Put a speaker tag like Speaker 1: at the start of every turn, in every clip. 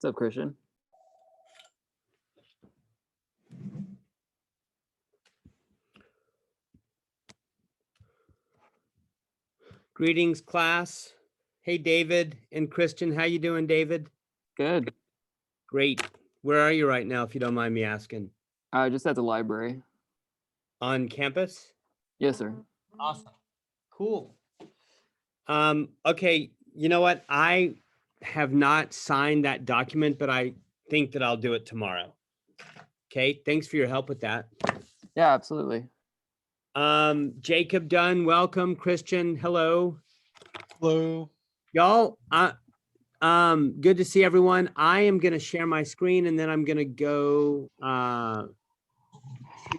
Speaker 1: What's up, Christian?
Speaker 2: Greetings, class. Hey, David and Christian. How you doing, David?
Speaker 1: Good.
Speaker 2: Great. Where are you right now, if you don't mind me asking?
Speaker 1: Just at the library.
Speaker 2: On campus?
Speaker 1: Yes, sir.
Speaker 2: Awesome. Cool. Okay, you know what? I have not signed that document, but I think that I'll do it tomorrow. Okay, thanks for your help with that.
Speaker 1: Yeah, absolutely.
Speaker 2: Jacob Dunn, welcome. Christian, hello.
Speaker 3: Hello.
Speaker 2: Y'all, good to see everyone. I am gonna share my screen and then I'm gonna go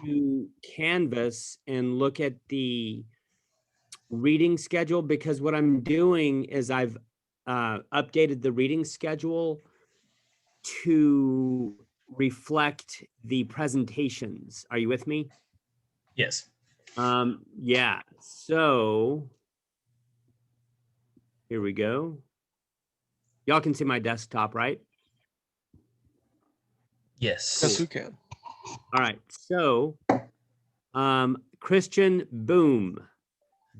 Speaker 2: to Canvas and look at the reading schedule, because what I'm doing is I've updated the reading schedule to reflect the presentations. Are you with me?
Speaker 3: Yes.
Speaker 2: Yeah, so here we go. Y'all can see my desktop, right?
Speaker 3: Yes. Yes, we can.
Speaker 2: All right, so Christian, boom.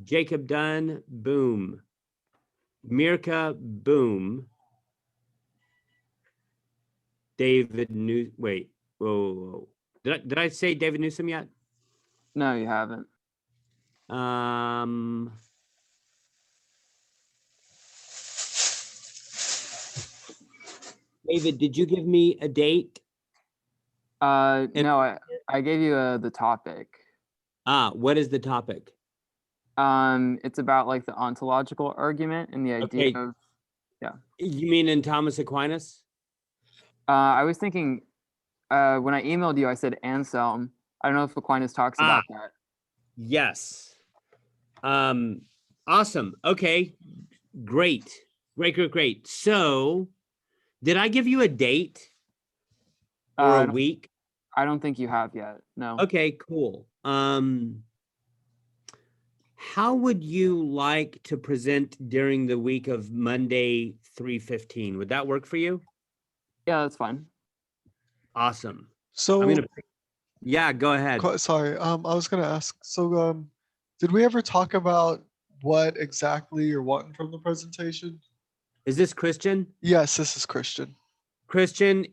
Speaker 2: Jacob Dunn, boom. Mirka, boom. David New, wait, whoa. Did I say David Newsom yet?
Speaker 1: No, you haven't.
Speaker 2: David, did you give me a date?
Speaker 1: No, I gave you the topic.
Speaker 2: What is the topic?
Speaker 1: It's about like the ontological argument and the idea
Speaker 2: Okay.
Speaker 1: of, yeah.
Speaker 2: You mean in Thomas Aquinas?
Speaker 1: I was thinking, when I emailed you, I said Anselm. I don't know if Aquinas talks about that.
Speaker 2: Yes. Awesome. Okay. Great. Great. So, did I give you a date or a week?
Speaker 1: I don't think you have yet. No.
Speaker 2: Okay, cool. How would you like to present during the week of Monday, 3/15? Would that work for you?
Speaker 1: Yeah, that's fine.
Speaker 2: Awesome.
Speaker 3: So,
Speaker 2: Yeah, go ahead.
Speaker 3: sorry. I was gonna ask. So, did we ever talk about what exactly you're wanting from the presentation?
Speaker 2: Is this Christian?
Speaker 3: Yes, this is Christian.
Speaker 2: Christian,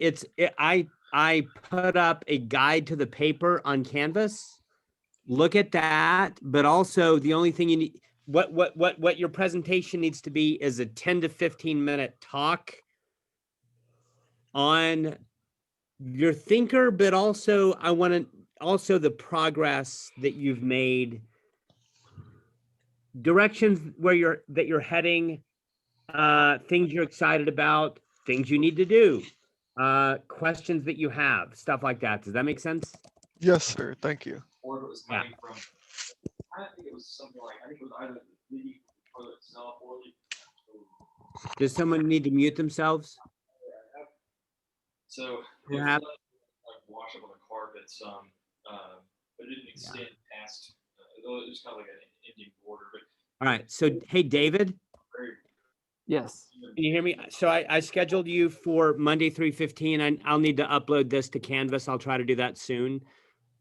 Speaker 2: I put up a guide to the paper on Canvas. Look at that, but also the only thing you need, what your presentation needs to be is a 10 to 15 minute talk on your thinker, but also I want to also the progress that you've made, directions where you're heading, things you're excited about, things you need to do, questions that you have, stuff like that. Does that make sense?
Speaker 3: Yes, sir. Thank you.
Speaker 4: Or if it was coming from, I think it was something like, I think it was either the leading for itself or the.
Speaker 2: Does someone need to mute themselves?
Speaker 4: So
Speaker 2: What
Speaker 4: it was
Speaker 2: happened?
Speaker 4: like wash up on the carpet some, but it didn't extend past, it was kind of like an Indian border, but.
Speaker 2: All right. So, hey, David,
Speaker 4: Very,
Speaker 1: Yes.
Speaker 2: can you hear me? So I scheduled you for Monday, 3/15. I'll need to upload this to Canvas. I'll try to do that soon.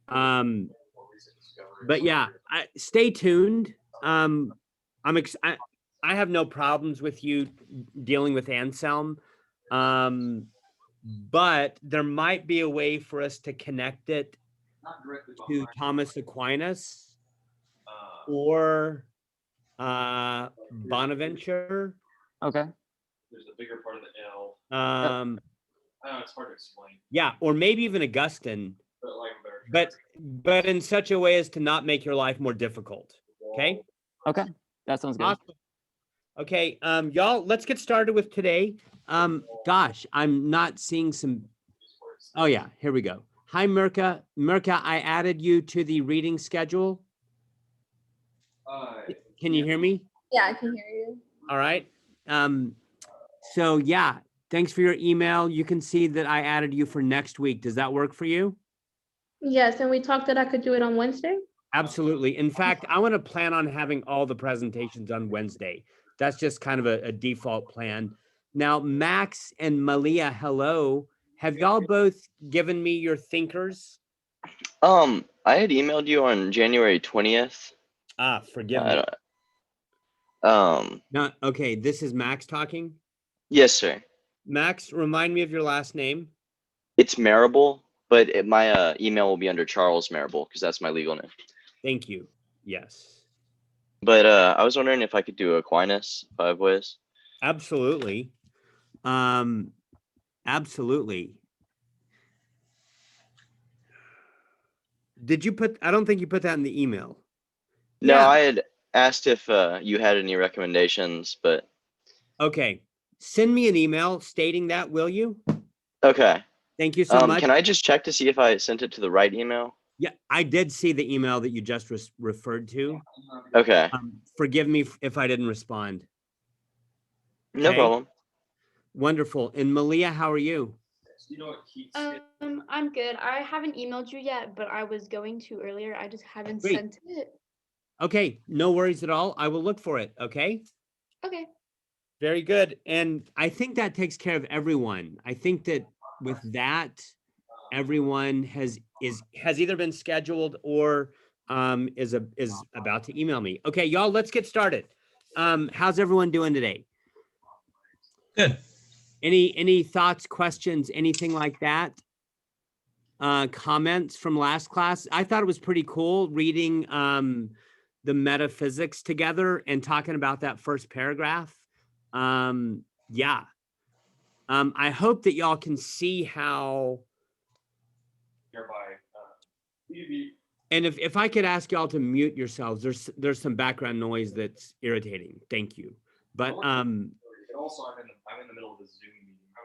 Speaker 4: more recent discovery.
Speaker 2: But yeah, stay tuned. I have no problems with you dealing with Anselm. But there might be a way for us to connect it
Speaker 4: Not directly
Speaker 2: to
Speaker 4: behind,
Speaker 2: Thomas Aquinas or Bonaventure.
Speaker 1: Okay.
Speaker 4: there's the bigger part of the L.
Speaker 2: Um,
Speaker 4: I don't know, it's hard to explain,
Speaker 2: yeah, or maybe even Augustine,
Speaker 4: but like a better.
Speaker 2: but in such a way as to not make your life more difficult. Okay.
Speaker 1: Okay. That sounds good.
Speaker 2: Awesome. Okay, y'all, let's get started with today. Gosh, I'm not seeing some. Oh yeah, here we go. Hi, Mirka. Mirka, I added you to the reading schedule. Can you hear me?
Speaker 5: Yeah, I can hear you.
Speaker 2: All right. So yeah, thanks for your email. You can see that I added you for next week. Does that work for you?
Speaker 5: Yes, and we talked that I could do it on Wednesday.
Speaker 2: Absolutely. In fact, I want to plan on having all the presentations on Wednesday. That's just kind of a default plan. Now, Max and Malia, hello. Have y'all both given me your thinkers?
Speaker 6: I had emailed you on January 20th.
Speaker 2: Forgive
Speaker 6: I
Speaker 2: me.
Speaker 6: don't-
Speaker 2: No, okay, this is Max talking.
Speaker 6: yes, sir.
Speaker 2: Max, remind me of your last name.
Speaker 6: It's Marable, but my email will be under Charles Marable because that's my legal name.
Speaker 2: Thank you. Yes.
Speaker 6: But I was wondering if I could do Aquinas 5 ways.
Speaker 2: Absolutely. Absolutely. Did you put, I don't think you put that in the email.
Speaker 6: No,
Speaker 2: Yeah.
Speaker 6: I had asked if you had any recommendations, but
Speaker 2: Okay. Send me an email stating that, will you?
Speaker 6: okay.
Speaker 2: Thank you so much.
Speaker 6: Can I just check to see if I sent it to the right email?
Speaker 2: Yeah, I did see the email that you just referred to.
Speaker 6: Okay.
Speaker 2: Forgive me if I didn't respond.
Speaker 6: No
Speaker 2: Okay.
Speaker 6: problem.
Speaker 2: Wonderful. And Malia, how are you?
Speaker 4: You know what keeps
Speaker 5: I'm good. I haven't emailed you yet, but I was going to earlier. I just haven't
Speaker 2: Great.
Speaker 5: sent it.
Speaker 2: Okay, no worries at all. I will look for it. Okay.
Speaker 5: Okay.
Speaker 2: Very good. And I think that takes care of everyone. I think that with that, everyone has either been scheduled or is about to email me. Okay, y'all, let's get started. How's everyone doing today?
Speaker 7: Good.
Speaker 2: Any thoughts, questions, anything like that? Comments from last class? I thought it was pretty cool reading the metaphysics together and talking about that first paragraph. Yeah. I hope that y'all can see how,
Speaker 4: hereby
Speaker 2: and if I could ask y'all to mute yourselves, there's some background noise that's irritating. Thank you. But
Speaker 4: and also I'm in the middle of a Zoom meeting. I'm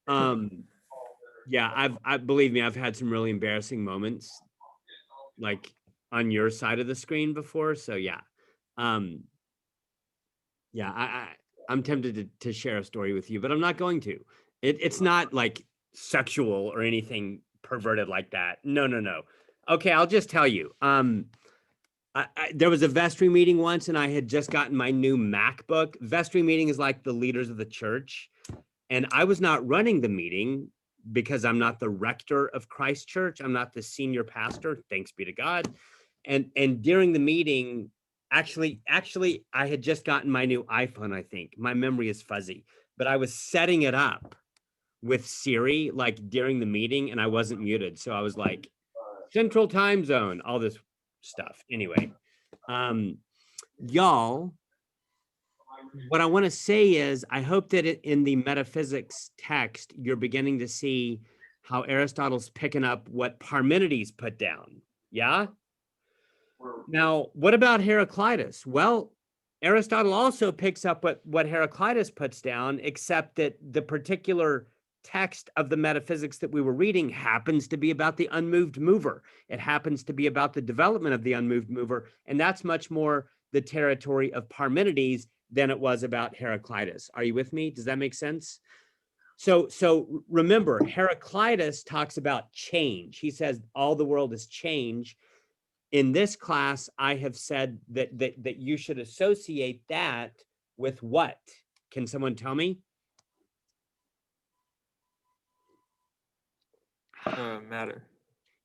Speaker 4: gonna make calls.
Speaker 2: yeah, I believe me, I've had some really embarrassing moments like on your side of the screen before. So yeah. Yeah, I'm tempted to share a story with you, but I'm not going to. It's not like sexual or anything perverted like that. No. Okay, I'll just tell you. There was a vestry meeting once, and I had just gotten my new MacBook. Vestry meeting is like the leaders of the church, and I was not running the meeting because I'm not the rector of Christ Church. I'm not the senior pastor. Thanks be to God. And during the meeting, actually, I had just gotten my new iPhone, I think. My memory is fuzzy, but I was setting it up with Siri like during the meeting and I wasn't muted. So I was like, Central Time Zone, all this stuff. Anyway, y'all, what I want to say is I hope that in the metaphysics text, you're beginning to see how Aristotle's picking up what Parmenides put down. Yeah? Now, what about Heraclitus? Well, Aristotle also picks up what Heraclitus puts down, except that the particular text of the metaphysics that we were reading happens to be about the unmoved mover. It happens to be about the development of the unmoved mover, and that's much more the territory of Parmenides than it was about Heraclitus. Are you with me? Does that make sense? So remember, Heraclitus talks about change. He says all the world is change. In this class, I have said that you should associate that with what? Can someone tell me?
Speaker 1: Matter.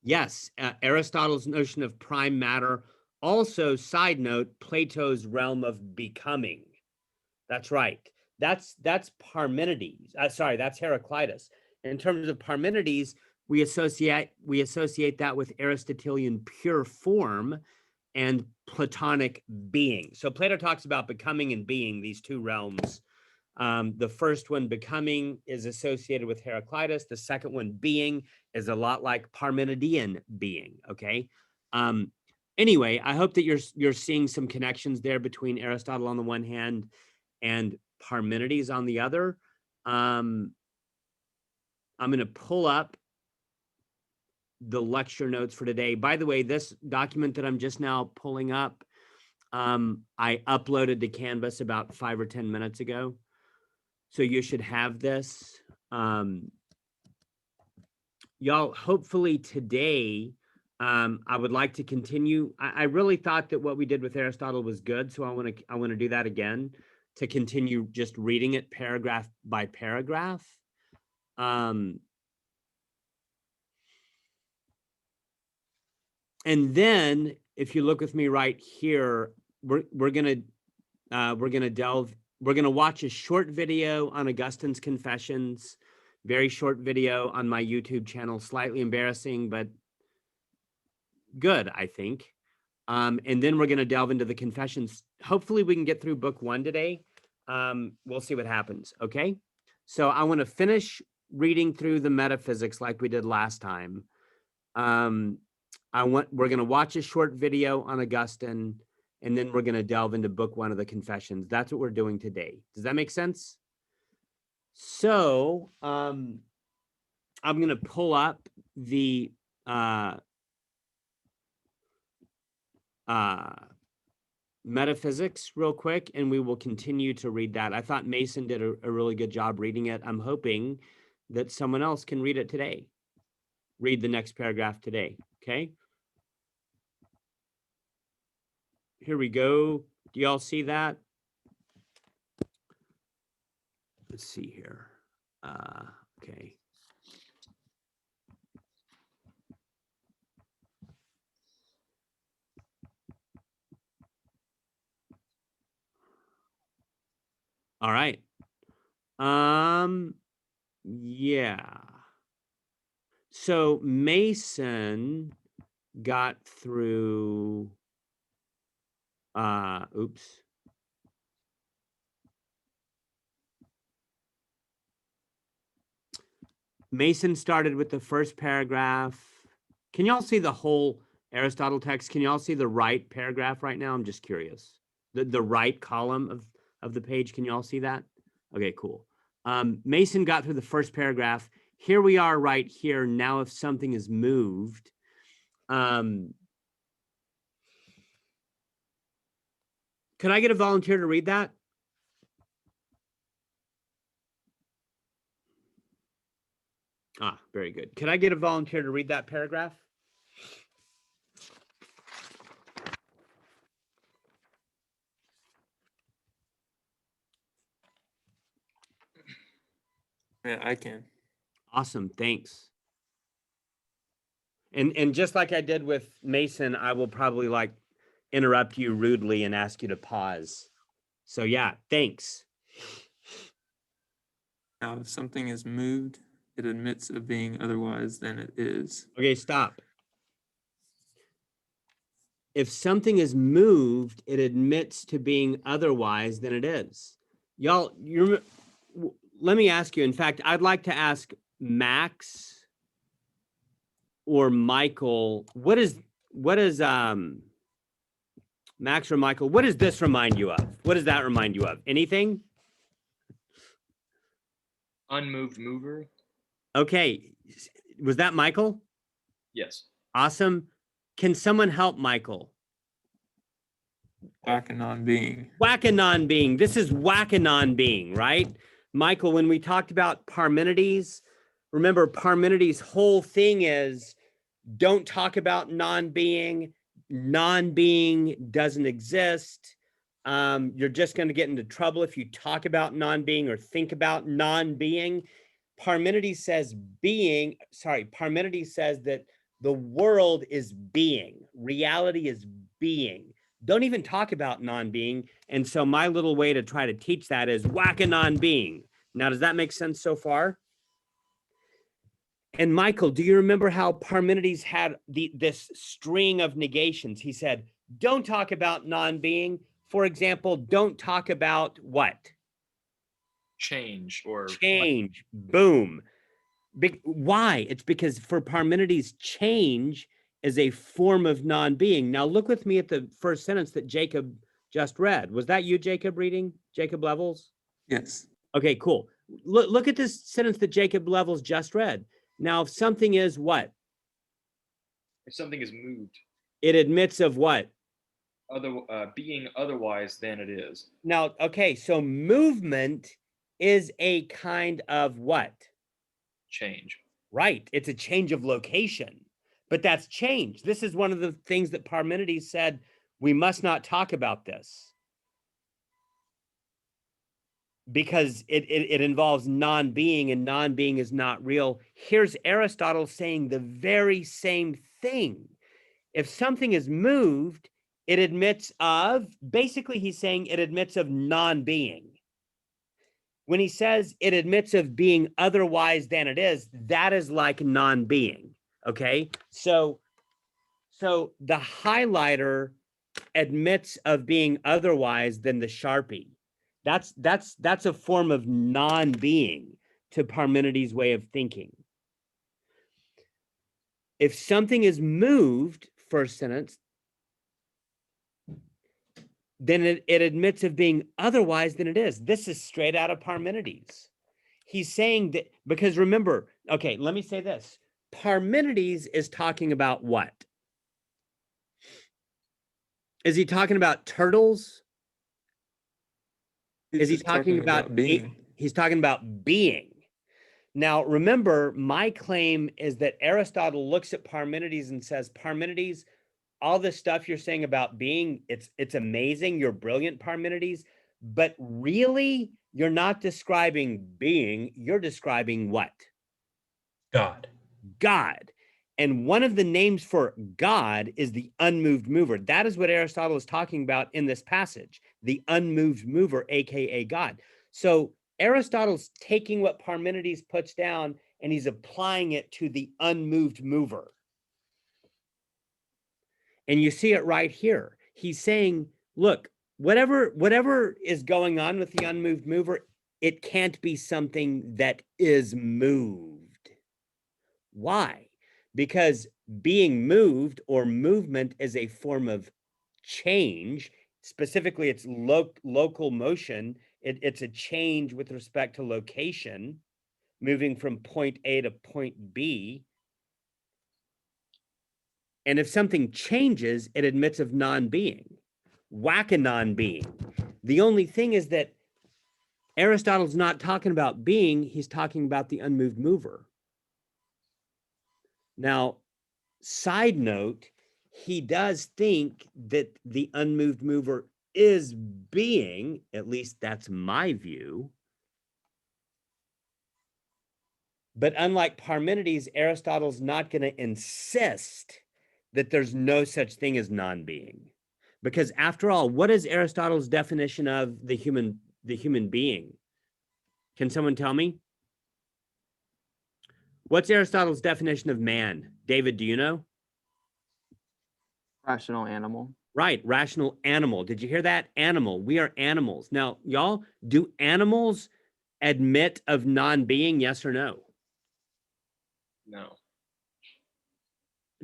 Speaker 2: Yes, Aristotle's notion of prime matter. Also, side note, Plato's realm of becoming. That's right. That's Parmenides. Sorry, that's Heraclitus. In terms of Parmenides, we associate that with Aristotelian pure form and Platonic being. So Plato talks about becoming and being, these two realms. The first one, becoming, is associated with Heraclitus. The second one, being, is a lot like Parmenidean being. Okay. Anyway, I hope that you're seeing some connections there between Aristotle on the one hand and Parmenides on the other. I'm going to pull up the lecture notes for today. By the way, this document that I'm just now pulling up, I uploaded to Canvas about 5 or 10 minutes ago. So you should have this. Y'all, hopefully today, I would like to continue. I really thought that what we did with Aristotle was good, so I want to do that again to continue just reading it paragraph by paragraph. And then if you look with me right here, we're gonna watch a short video on Augustine's Confessions, very short video on my YouTube channel, slightly embarrassing, but good, I think. And then we're going to delve into the Confessions. Hopefully we can get through book 1 today. We'll see what happens. Okay. So I want to finish reading through the metaphysics like we did last time. We're going to watch a short video on Augustine, and then we're going to delve into book 1 of the Confessions. That's what we're doing today. Does that make sense? So I'm going to pull up the metaphysics real quick, and we will continue to read that. I thought Mason did a really good job reading it. I'm hoping that someone else can read it today. Read the next paragraph today, okay? Here we go. Do y'all see that? Let's see here. Okay. All right. Yeah. So Mason got through, oops. Mason started with the first paragraph. Can y'all see the whole Aristotle text? Can y'all see the right paragraph right now? I'm just curious. The right column of the page, can y'all see that? Okay, cool. Mason got through the first paragraph. Here we are right here. Now, if something is moved, could I get a volunteer to read that? Ah, very good. Could I get a volunteer to read that paragraph?
Speaker 8: Yeah, I can.
Speaker 2: Awesome, thanks. And just like I did with Mason, I will probably like interrupt you rudely and ask you to pause. So yeah, thanks.
Speaker 8: Now, if something is moved, it admits of being otherwise than it is.
Speaker 2: Okay, stop. If something is moved, it admits to being otherwise than it is. Y'all, let me ask you. In fact, I'd like to ask Max or Michael, what is Max or Michael, what does this remind you of? What does that remind you of? Anything?
Speaker 4: Unmoved mover.
Speaker 2: Okay. Was that Michael?
Speaker 4: Yes.
Speaker 2: Awesome. Can someone help Michael?
Speaker 8: Whack a non-being.
Speaker 2: Whack a non-being. This is whack a non-being, right? Michael, when we talked about Parmenides, remember Parmenides' whole thing is don't talk about non-being. Non-being doesn't exist. You're just going to get into trouble if you talk about non-being or think about non-being. Parmenides says Parmenides says that the world is being. Reality is being. Don't even talk about non-being. And so my little way to try to teach that is whack a non-being. Now, does that make sense so far? And Michael, do you remember how Parmenides had this string of negations? He said, don't talk about non-being. For example, don't talk about what?
Speaker 4: Change or
Speaker 2: Change. Boom. Why? It's because for Parmenides, change is a form of non-being. Now look with me at the first sentence that Jacob just read. Was that you, Jacob, reading? Jacob Levels?
Speaker 8: Yes.
Speaker 2: Okay, cool. Look at this sentence that Jacob Levels just read. Now, if something is what?
Speaker 4: if something is moved,
Speaker 2: It admits of what?
Speaker 4: being otherwise than it is.
Speaker 2: Now, okay, so movement is a kind of what?
Speaker 4: Change.
Speaker 2: Right. It's a change of location, but that's change. This is one of the things that Parmenides said, we must not talk about this. because it involves non-being, and non-being is not real. Here's Aristotle saying the very same thing. If something is moved, it admits of, basically he's saying it admits of non-being. When he says it admits of being otherwise than it is, that is like non-being, okay? So the highlighter admits of being otherwise than the Sharpie. That's a form of non-being to Parmenides' way of thinking. If something is moved, first sentence, then it admits of being otherwise than it is. This is straight out of Parmenides. He's saying that, because remember, okay, let me say this. Parmenides is talking about what? Is he talking about turtles?
Speaker 8: He's
Speaker 2: Is he
Speaker 8: just
Speaker 2: talking about
Speaker 8: being?
Speaker 2: He's talking about being. Now, remember, my claim is that Aristotle looks at Parmenides and says, Parmenides, all this stuff you're saying about being, it's amazing. You're brilliant, Parmenides. But really, you're not describing being. You're describing what?
Speaker 7: God.
Speaker 2: God. And one of the names for God is the unmoved mover. That is what Aristotle is talking about in this passage, the unmoved mover, aka God. So Aristotle's taking what Parmenides puts down and he's applying it to the unmoved mover. And you see it right here. He's saying, look, whatever is going on with the unmoved mover, it can't be something that is moved. Why? Because being moved or movement is a form of change. Specifically, it's local motion. It's a change with respect to location, moving from point A to point B. And if something changes, it admits of non-being, whack a non-being. The only thing is that Aristotle's not talking about being, he's talking about the unmoved mover. Now, side note, he does think that the unmoved mover is being, at least that's my view. But unlike Parmenides, Aristotle's not going to insist that there's no such thing as non-being. Because after all, what is Aristotle's definition of the human being? Can someone tell me? What's Aristotle's definition of man? David, do you know?
Speaker 1: Rational animal.
Speaker 2: Right, rational animal. Did you hear that? Animal. We are animals. Now, y'all, do animals admit of non-being, yes or no?
Speaker 4: No.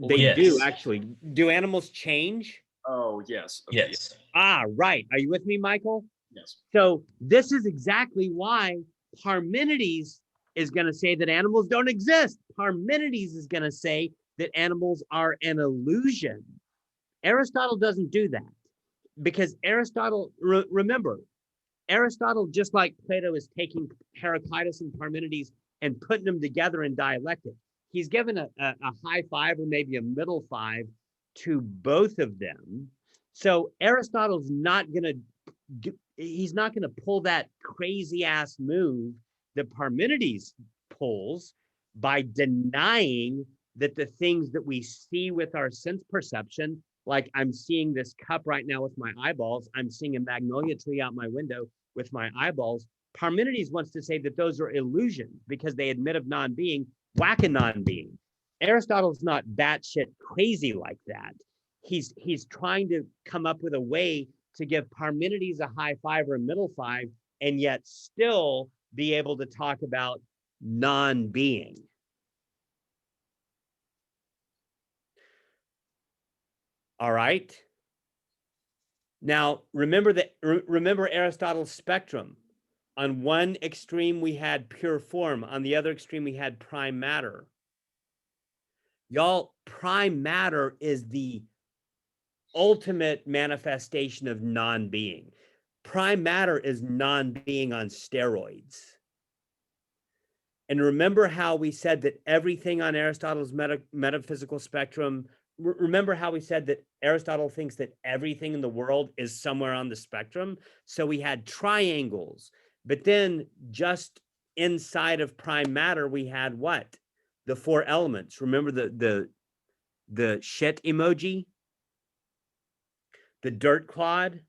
Speaker 2: They
Speaker 7: Yes.
Speaker 2: do, actually. Do animals change?
Speaker 4: Oh, yes. Okay,
Speaker 7: Yes.
Speaker 2: Ah, right. Are you with me, Michael?
Speaker 4: Yes.
Speaker 2: So this is exactly why Parmenides is going to say that animals don't exist. Parmenides is going to say that animals are an illusion. Aristotle doesn't do that because Aristotle, remember, Aristotle, just like Plato, is taking Heraclitus and Parmenides and putting them together in dialectic. He's given a high five or maybe a middle five to both of them. So Aristotle's not going to, he's not going to pull that crazy ass move that Parmenides pulls by denying that the things that we see with our sense perception, like I'm seeing this cup right now with my eyeballs, I'm seeing a magnolia tree out my window with my eyeballs. Parmenides wants to say that those are illusions because they admit of non-being, whack a non-being. Aristotle's not batshit crazy like that. He's trying to come up with a way to give Parmenides a high five or a middle five and yet still be able to talk about non-being. All right. Now, remember Aristotle's spectrum. On one extreme, we had pure form. On the other extreme, we had prime matter. Y'all, prime matter is the ultimate manifestation of non-being. Prime matter is non-being on steroids. And remember how we said that everything on Aristotle's metaphysical spectrum, remember how we said that Aristotle thinks that everything in the world is somewhere on the spectrum? So we had triangles, But then just inside of prime matter, we had what? The 4 elements. Remember the shit emoji? The dirt clod?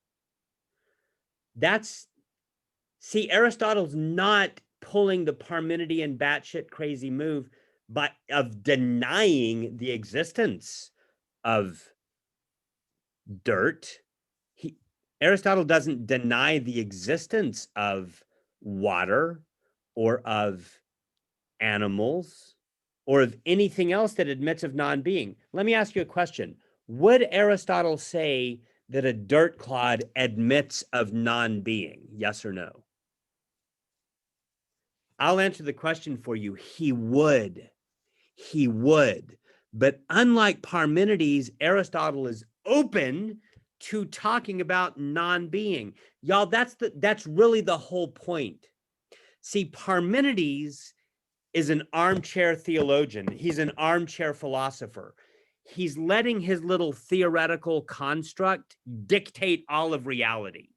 Speaker 2: See, Aristotle's not pulling the Parmenidean batshit crazy move, but of denying the existence of dirt. Aristotle doesn't deny the existence of water or of animals or of anything else that admits of non-being. Let me ask you a question. Would Aristotle say that a dirt clod admits of non-being? Yes or no? I'll answer the question for you. He would. He would. But unlike Parmenides, Aristotle is open to talking about non-being. Y'all, that's really the whole point. See, Parmenides is an armchair theologian. He's an armchair philosopher. He's letting his little theoretical construct dictate all of reality.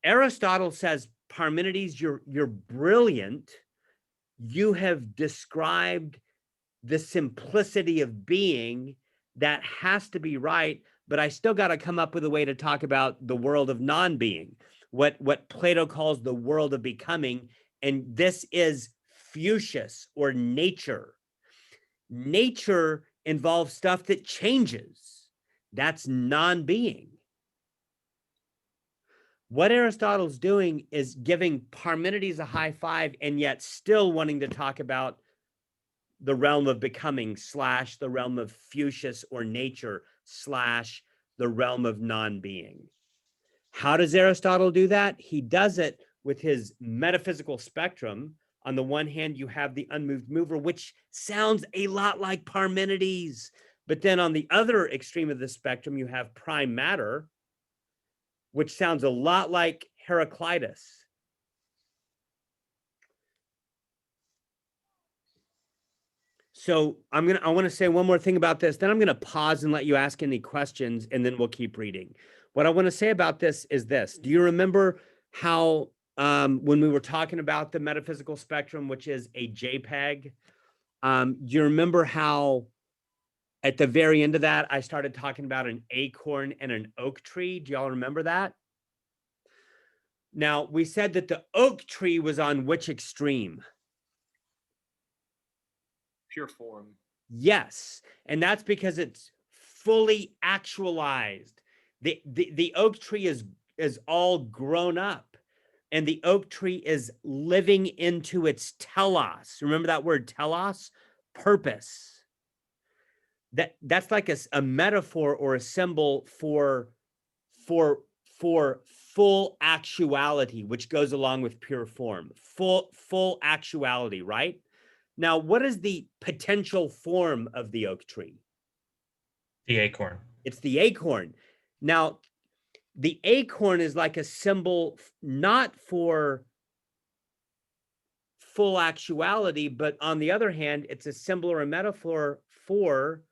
Speaker 2: Aristotle says, Parmenides, you're brilliant. You have described the simplicity of being that has to be right, but I still got to come up with a way to talk about the world of non-being, what Plato calls the world of becoming, and this is Fuchsius or nature. Nature involves stuff that changes. That's non-being. What Aristotle's doing is giving Parmenides a high five and yet still wanting to talk about the realm of becoming / the realm of Fuchsius or nature / the realm of non-being. How does Aristotle do that? He does it with his metaphysical spectrum. On the one hand, you have the unmoved mover, which sounds a lot like Parmenides. But then on the other extreme of the spectrum, you have prime matter, which sounds a lot like Heraclitus. So I want to say one more thing about this. Then I'm going to pause and let you ask any questions, and then we'll keep reading. What I want to say about this is this. Do you remember how when we were talking about the metaphysical spectrum, which is a JPEG, do you remember how at the very end of that, I started talking about an acorn and an oak tree? Do y'all remember that? Now, we said that the oak tree was on which extreme?
Speaker 4: Pure form.
Speaker 2: Yes, and that's because it's fully actualized. The oak tree is all grown up, and the oak tree is living into its telos. Remember that word telos? Purpose. That's like a metaphor or a symbol for full actuality, which goes along with pure form. Full actuality, right? Now, what is the potential form of the oak tree?
Speaker 7: The acorn.
Speaker 2: It's the acorn. Now, the acorn is like a symbol not for full actuality, but on the other hand, it's a symbol or a metaphor for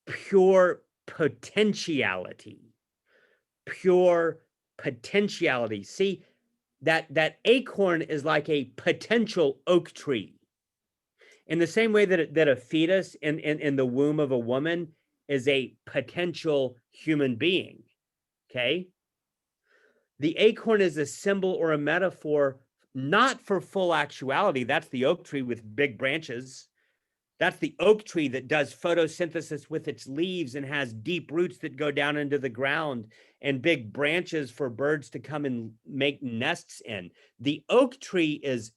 Speaker 2: pure potentiality. Pure potentiality. See, that acorn is like a potential oak tree. In the same way that a fetus in the womb of a woman is a potential human being, okay? The acorn is a symbol or a metaphor not for full actuality. That's the oak tree with big branches. That's the oak tree that does photosynthesis with its leaves and has deep roots that go down into the ground and big branches for birds to come and make nests in. The oak tree is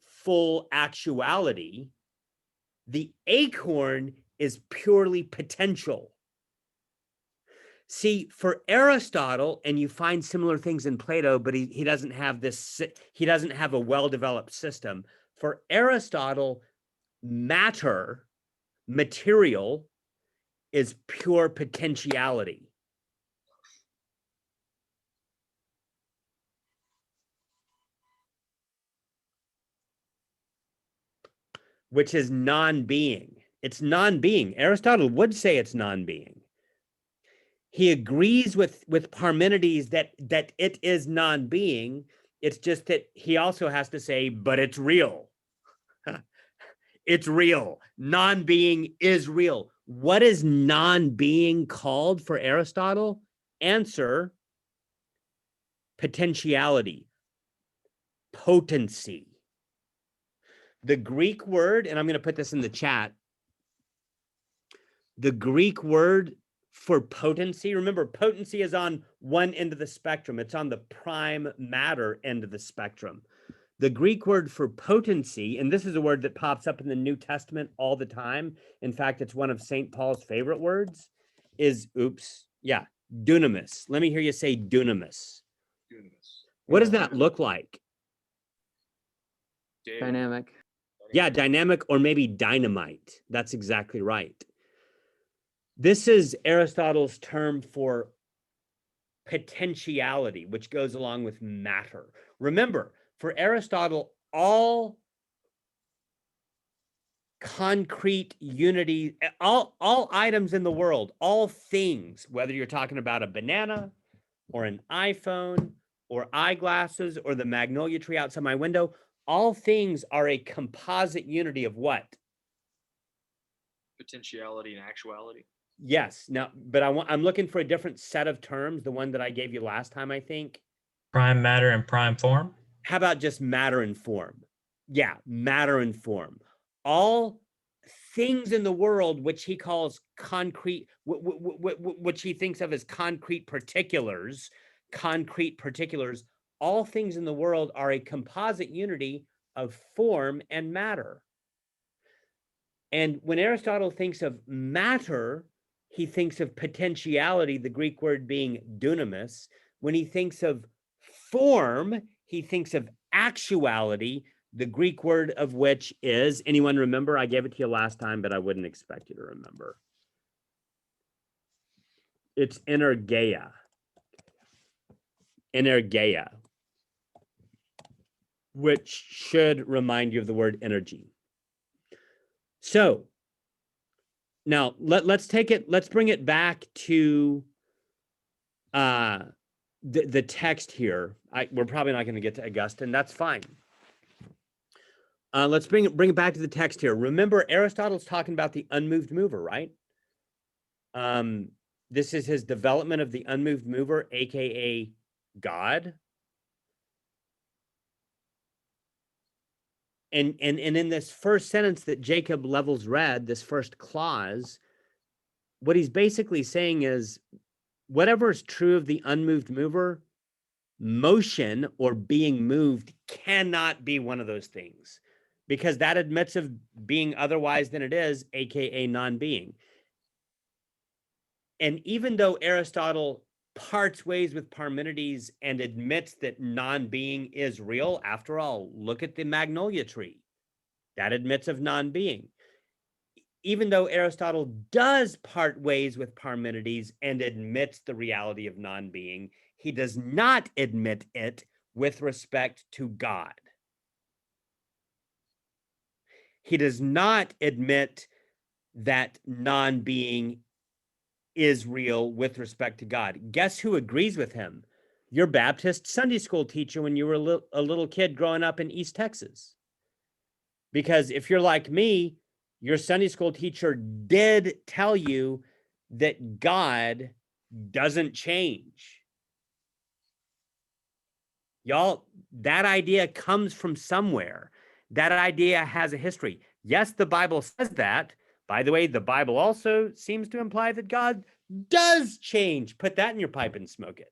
Speaker 2: full actuality. The acorn is purely potential. See, for Aristotle, and you find similar things in Plato, but he doesn't have this, he doesn't have a well-developed system. For Aristotle, matter, material, is pure potentiality. Which is non-being. It's non-being. Aristotle would say it's non-being. he agrees with Parmenides that it is non-being. It's just that he also has to say, but it's real. It's real. Non-being is real. What is non-being called for Aristotle? Answer: potentiality, potency. The Greek word, and I'm going to put this in the chat, the Greek word for potency, remember, potency is on one end of the spectrum. It's on the prime matter end of the spectrum. The Greek word for potency, and this is a word that pops up in the New Testament all the time. In fact, it's one of St. Paul's favorite words, is, dunamis. Let me hear you say dunamis. What does that look like?
Speaker 1: Dynamic.
Speaker 2: Yeah, dynamic, or maybe dynamite. That's exactly right. This is Aristotle's term for potentiality, which goes along with matter. Remember, for Aristotle, all concrete unity, all items in the world, all things, whether you're talking about a banana or an iPhone or eyeglasses or the magnolia tree outside my window, all things are a composite unity of what?
Speaker 4: Potentiality and actuality.
Speaker 2: Yes. Now, but I'm looking for a different set of terms, the one that I gave you last time, I think.
Speaker 7: Prime matter and prime form.
Speaker 2: How about just matter and form? Yeah, matter and form. All things in the world, which he calls concrete, which he thinks of as concrete particulars, all things in the world are a composite unity of form and matter. And when Aristotle thinks of matter, he thinks of potentiality, the Greek word being dunamis. When he thinks of form, he thinks of actuality, the Greek word of which is, anyone remember? I gave it to you last time, but I wouldn't expect you to remember. It's energeia. Energeia, which should remind you of the word energy. So now let's bring it back to the text here. We're probably not going to get to Augustine. That's fine. Let's bring it back to the text here. Remember, Aristotle's talking about the unmoved mover, right? This is his development of the unmoved mover, aka God. And in this first sentence that Jacob Levels read, this first clause, what he's basically saying is, whatever is true of the unmoved mover, motion or being moved cannot be one of those things, because that admits of being otherwise than it is, aka non-being. And even though Aristotle parts ways with Parmenides and admits that non-being is real, after all, look at the magnolia tree. That admits of non-being. Even though Aristotle does part ways with Parmenides and admits the reality of non-being, he does not admit it with respect to God. He does not admit that non-being is real with respect to God. Guess who agrees with him? Your Baptist Sunday school teacher when you were a little kid growing up in East Texas. Because if you're like me, your Sunday school teacher did tell you that God doesn't change. Y'all, that idea comes from somewhere. That idea has a history. Yes, the Bible says that. By the way, the Bible also seems to imply that God does change. Put that in your pipe and smoke it.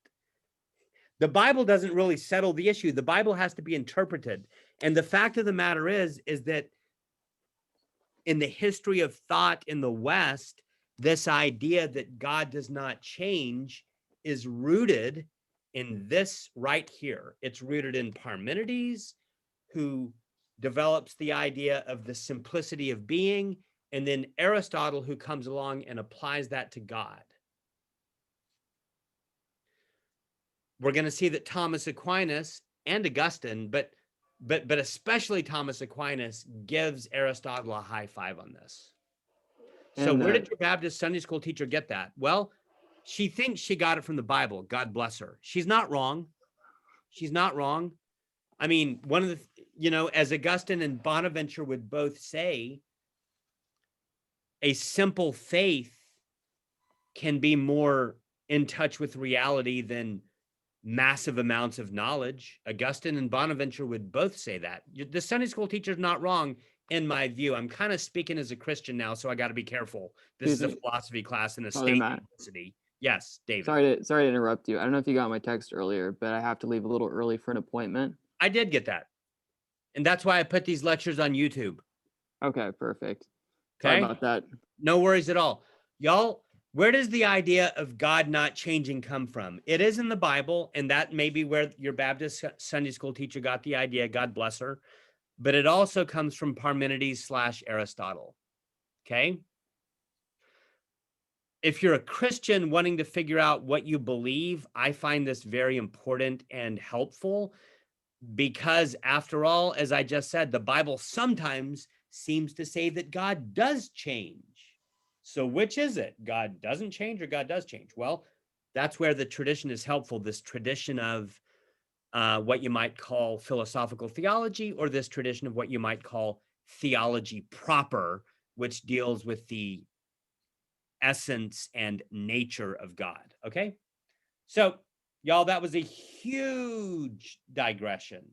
Speaker 2: The Bible doesn't really settle the issue. The Bible has to be interpreted. And the fact of the matter is that in the history of thought in the West, this idea that God does not change is rooted in this right here. It's rooted in Parmenides, who develops the idea of the simplicity of being, and then Aristotle, who comes along and applies that to God. We're going to see that Thomas Aquinas and Augustine, but especially Thomas Aquinas, gives Aristotle a high five on this. So
Speaker 1: And,
Speaker 2: where did your Baptist Sunday school teacher get that? Well, she thinks she got it from the Bible. God bless her. She's not wrong. She's not wrong. I mean, one of the, as Augustine and Bonaventure would both say, a simple faith can be more in touch with reality than massive amounts of knowledge. Augustine and Bonaventure would both say that. The Sunday school teacher's not wrong, in my view. I'm kind of speaking as a Christian now, so I got to be careful. This is a philosophy class in a state university. Yes, David.
Speaker 1: Sorry to interrupt you. I don't know if you got my text earlier, but I have to leave a little early for an appointment.
Speaker 2: I did get that. And that's why I put these lectures on YouTube.
Speaker 1: Okay, perfect.
Speaker 2: Okay.
Speaker 1: Sorry about that.
Speaker 2: No worries at all. Y'all, where does the idea of God not changing come from? It is in the Bible, and that may be where your Baptist Sunday school teacher got the idea, God bless her. But it also comes from Parmenides/Aristotle. Okay? If you're a Christian wanting to figure out what you believe, I find this very important and helpful because, after all, as I just said, the Bible sometimes seems to say that God does change. So which is it? God doesn't change or God does change? Well, that's where the tradition is helpful, this tradition of what you might call philosophical theology, or this tradition of what you might call theology proper, which deals with the essence and nature of God. Okay? So, y'all, that was a huge digression.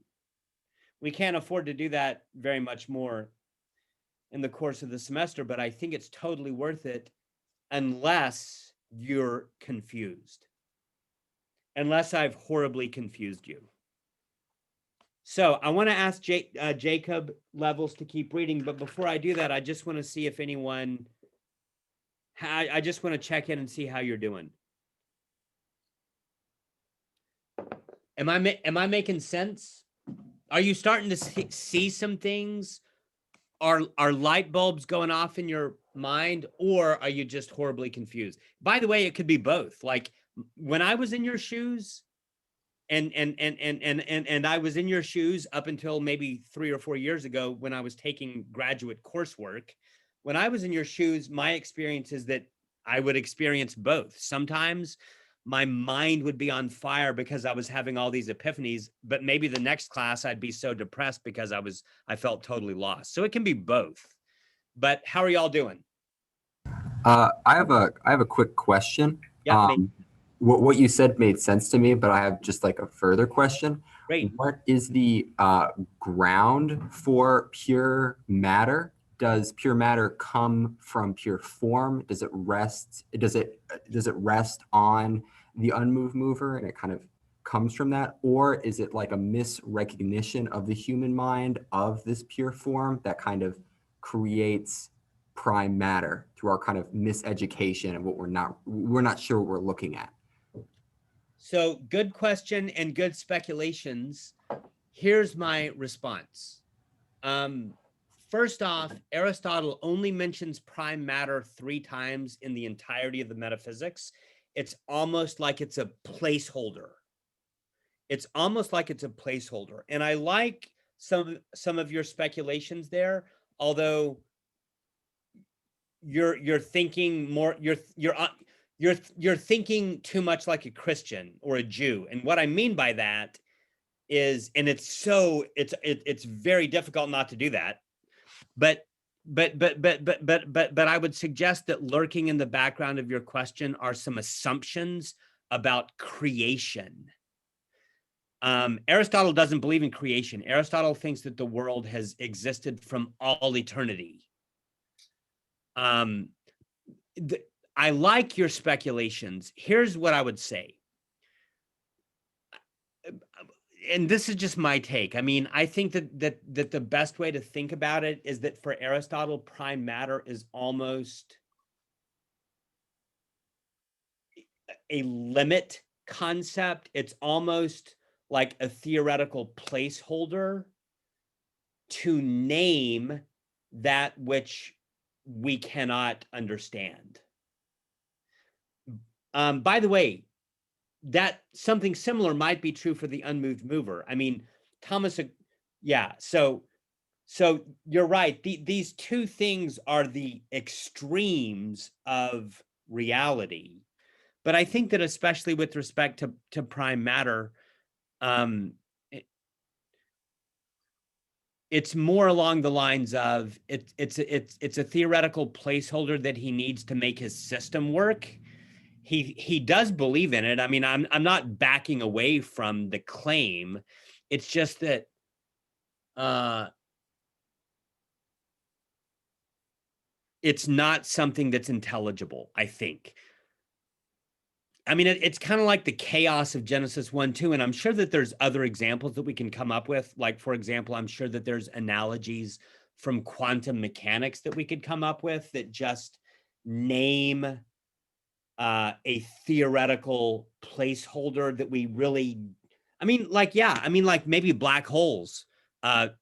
Speaker 2: We can't afford to do that very much more in the course of the semester, but I think it's totally worth it unless you're confused. Unless I've horribly confused you. So I want to ask Jacob Levels to keep reading, but before I do that, I just want to see if anyone, I just want to check in and see how you're doing. Am I making sense? Are you starting to see some things? Are light bulbs going off in your mind, or are you just horribly confused? By the way, it could be both. Like when I was in your shoes, and I was in your shoes up until maybe 3 or 4 years ago when I was taking graduate coursework. When I was in your shoes, my experience is that I would experience both. Sometimes my mind would be on fire because I was having all these epiphanies, but maybe the next class I'd be so depressed because I felt totally lost. So it can be both. But how are y'all doing?
Speaker 9: I have a quick question.
Speaker 2: Yeah.
Speaker 9: What you said made sense to me, but I have just like a further question.
Speaker 2: Great.
Speaker 9: What is the ground for pure matter? Does pure matter come from pure form? Does it rest on the unmoved mover and it kind of comes from that? Or is it like a misrecognition of the human mind of this pure form that kind of creates prime matter through our kind of miseducation and what we're not sure what we're looking at?
Speaker 2: So good question and good speculations. Here's my response. First off, Aristotle only mentions prime matter 3 times in the entirety of the Metaphysics. It's almost like it's a placeholder. It's almost like it's a placeholder. And I like some of your speculations there, although you're thinking more, you're thinking too much like a Christian or a Jew. And what I mean by that is, and it's very difficult not to do that. But I would suggest that lurking in the background of your question are some assumptions about creation. Aristotle doesn't believe in creation. Aristotle thinks that the world has existed from all eternity. I like your speculations. Here's what I would say. And this is just my take. I mean, I think that the best way to think about it is that for Aristotle, prime matter is almost a limit concept. It's almost like a theoretical placeholder to name that which we cannot understand. By the way, that something similar might be true for the unmoved mover. I mean, Thomas, yeah. So you're right. These 2 things are the extremes of reality. But I think that especially with respect to prime matter, it's more along the lines of it's a theoretical placeholder that he needs to make his system work. He does believe in it. I mean, I'm not backing away from the claim. It's just that it's not something that's intelligible, I think. I mean, it's kind of like the chaos of Genesis 1-2, and I'm sure that there's other examples that we can come up with. Like, for example, I'm sure that there's analogies from quantum mechanics that we could come up with that just name a theoretical placeholder that we really, I mean, like, yeah, I mean, like maybe black holes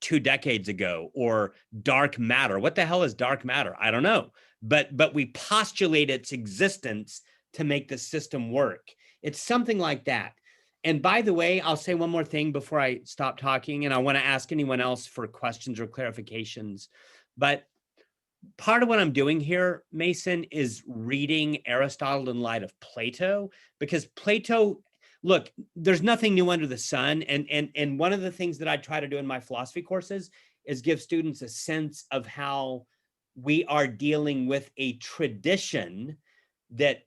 Speaker 2: 2 decades ago, or dark matter. What the hell is dark matter? I don't know. But we postulate its existence to make the system work. It's something like that. And by the way, I'll say one more thing before I stop talking, and I want to ask anyone else for questions or clarifications. But part of what I'm doing here, Mason, is reading Aristotle in light of Plato, because Plato, look, there's nothing new under the sun. And one of the things that I try to do in my philosophy courses is give students a sense of how we are dealing with a tradition that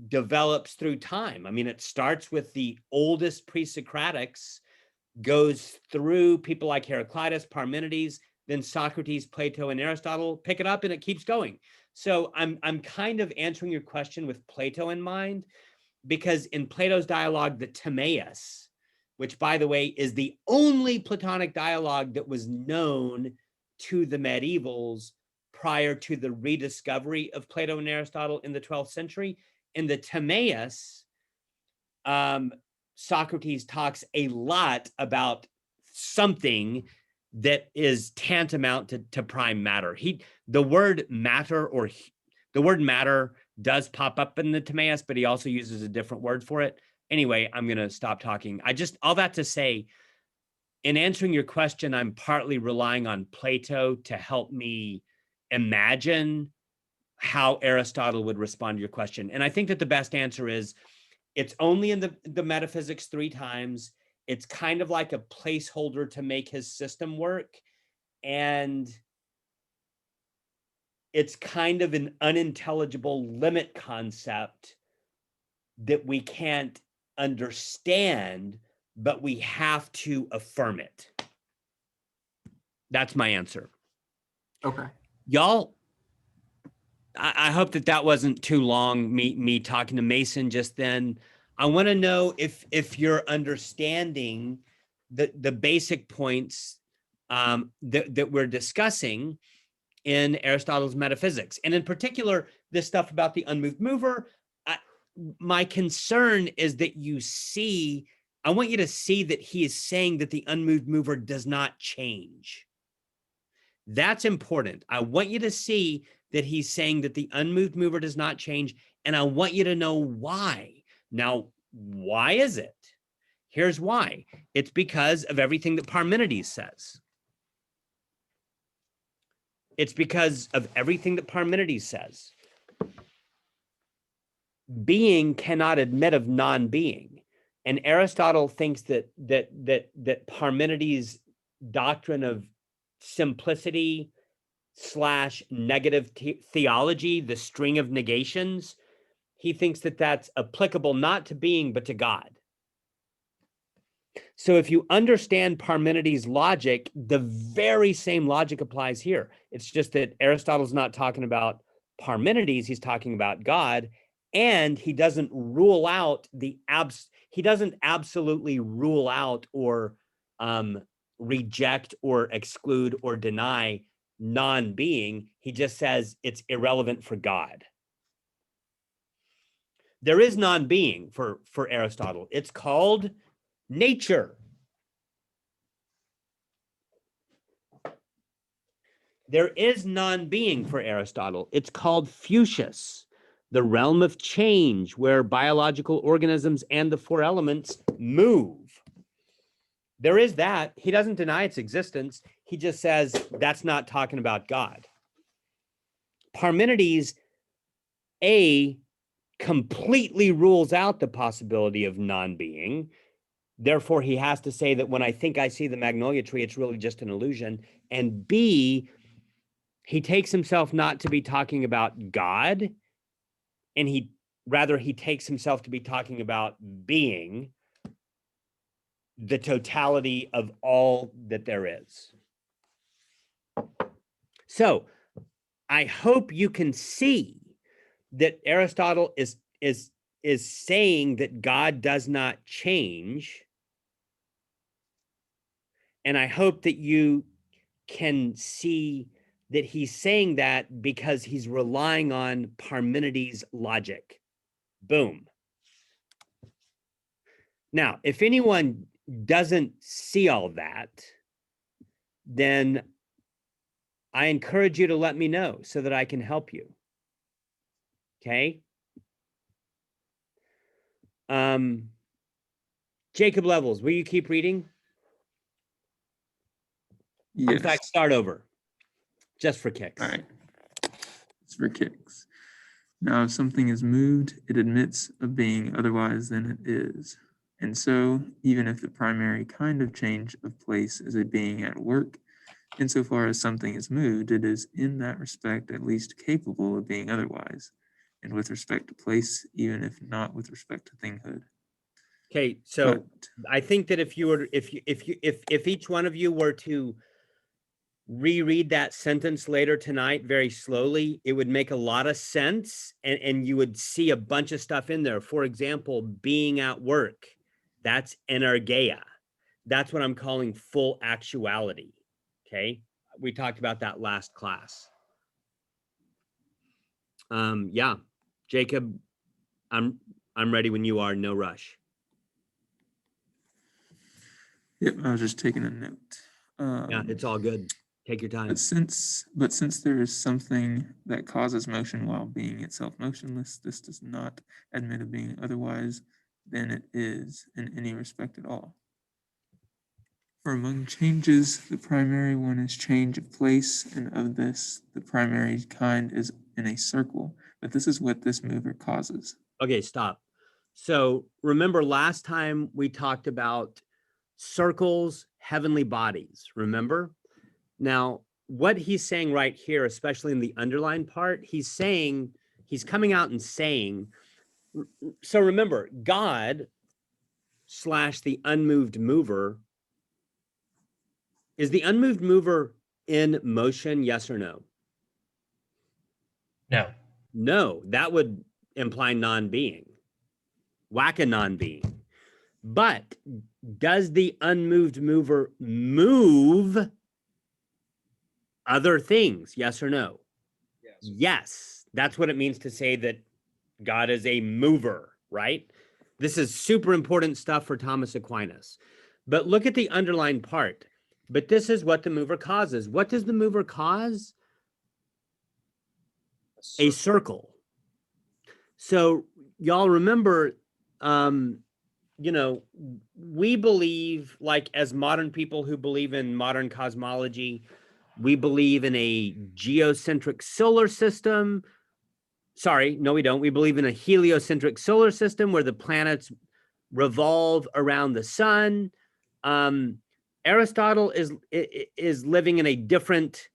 Speaker 2: develops through time. I mean, it starts with the oldest pre-Socratics, goes through people like Heraclitus, Parmenides, then Socrates, Plato, and Aristotle, pick it up, and it keeps going. So I'm kind of answering your question with Plato in mind, because in Plato's dialogue, the Timaeus, which, by the way, is the only Platonic dialogue that was known to the medievals prior to the rediscovery of Plato and Aristotle in the 12th century. In the Timaeus, Socrates talks a lot about something that is tantamount to prime matter. The word matter does pop up in the Timaeus, but he also uses a different word for it. Anyway, I'm going to stop talking. All that to say, in answering your question, I'm partly relying on Plato to help me imagine how Aristotle would respond to your question. And I think that the best answer is it's only in the metaphysics 3 times. It's kind of like a placeholder to make his system work. And it's kind of an unintelligible limit concept that we can't understand, but we have to affirm it. That's my answer.
Speaker 9: Okay.
Speaker 2: Y'all, I hope that wasn't too long, me talking to Mason just then. I want to know if you're understanding the basic points that we're discussing in Aristotle's metaphysics. And in particular, this stuff about the unmoved mover. My concern is that I want you to see that he is saying that the unmoved mover does not change. That's important. I want you to see that he's saying that the unmoved mover does not change, and I want you to know why. Now, why is it? Here's why. It's because of everything that Parmenides says. It's because of everything that Parmenides says. Being cannot admit of non-being. And Aristotle thinks that Parmenides' doctrine of simplicity / negative theology, the string of negations, he thinks that that's applicable not to being, but to God. So if you understand Parmenides' logic, the very same logic applies here. It's just that Aristotle's not talking about Parmenides, he's talking about God, and he doesn't rule out he doesn't absolutely rule out or reject or exclude or deny non-being. He just says it's irrelevant for God. There is non-being for Aristotle. It's called nature. There is non-being for Aristotle. It's called physis, the realm of change where biological organisms and the 4 elements move. There is that. He doesn't deny its existence. He just says that's not talking about God. Parmenides, completely rules out the possibility of non-being. Therefore, he has to say that when I think I see the magnolia tree, it's really just an illusion. And B, he takes himself not to be talking about God, and he takes himself to be talking about being, the totality of all that there is. So I hope you can see that Aristotle is saying that God does not change. And I hope that you can see that he's saying that because he's relying on Parmenides' logic. Boom. Now, if anyone doesn't see all that, then I encourage you to let me know so that I can help you. Okay? Jacob Levels, will you keep reading?
Speaker 8: Yes.
Speaker 2: In fact, start over, just for kicks.
Speaker 8: All right. It's for kicks. Now, if something is moved, it admits of being otherwise than it is. And so, even if the primary kind of change of place is a being at work, insofar as something is moved, it is in that respect at least capable of being otherwise, and with respect to place, even if not with respect to thinghood.
Speaker 2: Okay, so
Speaker 8: But
Speaker 2: I think that if each one of you were to reread that sentence later tonight very slowly, it would make a lot of sense, and you would see a bunch of stuff in there. For example, being at work, that's energeia. That's what I'm calling full actuality. Okay, we talked about that last class. Yeah, Jacob, I'm ready when you are. No rush.
Speaker 8: yep, I was just taking a note.
Speaker 2: Yeah, it's all good. Take your time.
Speaker 8: But since there is something that causes motion while being itself motionless, this does not admit of being otherwise than it is in any respect at all. For among changes, the primary one is change of place, and of this, the primary kind is in a circle, but this is what this mover causes.
Speaker 2: Okay, stop. So remember last time we talked about circles, heavenly bodies, remember? Now, what he's saying right here, especially in the underlined part, he's coming out and saying, so remember, God / the unmoved mover, is the unmoved mover in motion, yes or no?
Speaker 7: No.
Speaker 2: No, that would imply non-being, whack a non-being. But does the unmoved mover move other things, yes or no?
Speaker 4: Yes.
Speaker 2: Yes, that's what it means to say that God is a mover, right? This is super important stuff for Thomas Aquinas. But look at the underlined part. But this is what the mover causes. What does the mover cause? A circle. So y'all remember, you know, we believe, like as modern people who believe in modern cosmology, we believe in a geocentric solar system. Sorry, no, we don't. We believe in a heliocentric solar system where the planets revolve around the sun. Aristotle is living in a different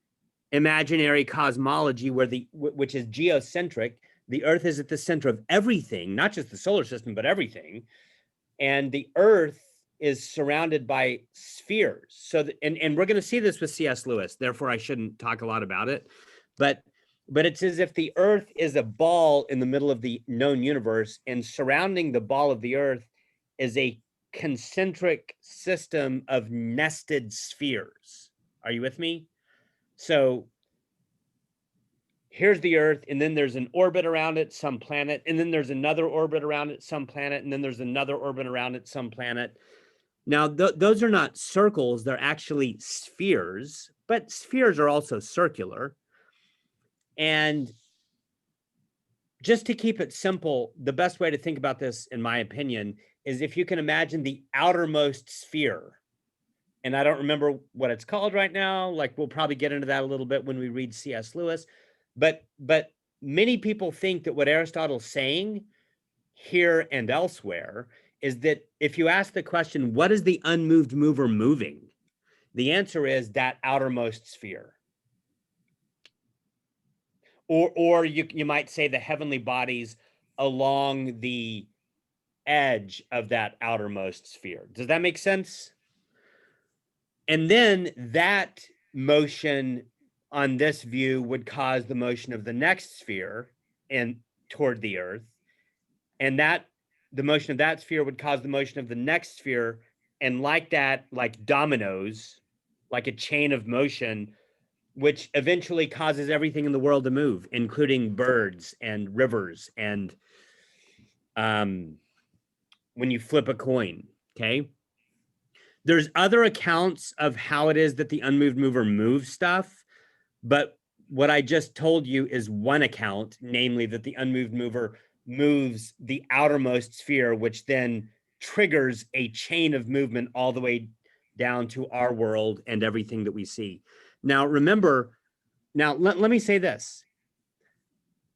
Speaker 2: imaginary cosmology which is geocentric. The Earth is at the center of everything, not just the solar system, but everything. And the Earth is surrounded by spheres. So, and we're going to see this with C.S. Lewis. Therefore, I shouldn't talk a lot about it. But it's as if the Earth is a ball in the middle of the known universe, and surrounding the ball of the Earth is a concentric system of nested spheres. Are you with me? So here's the Earth, and then there's an orbit around it, some planet, and then there's another orbit around it, some planet, and then there's another orbit around it, some planet. Now, those are not circles, they're actually spheres, but spheres are also circular. And just to keep it simple, the best way to think about this, in my opinion, is if you can imagine the outermost sphere. And I don't remember what it's called right now. Like, we'll probably get into that a little bit when we read C.S. Lewis. But many people think that what Aristotle's saying here and elsewhere is that if you ask the question, what is the unmoved mover moving? The answer is that outermost sphere. Or you might say the heavenly bodies along the edge of that outermost sphere. Does that make sense? And then that motion on this view would cause the motion of the next sphere and toward the earth. And that the motion of that sphere would cause the motion of the next sphere. And like that, like dominoes, like a chain of motion, which eventually causes everything in the world to move, including birds and rivers and when you flip a coin, okay? There's other accounts of how it is that the unmoved mover moves stuff, but what I just told you is one account, namely that the unmoved mover moves the outermost sphere, which then triggers a chain of movement all the way down to our world and everything that we see. Now, remember, let me say this.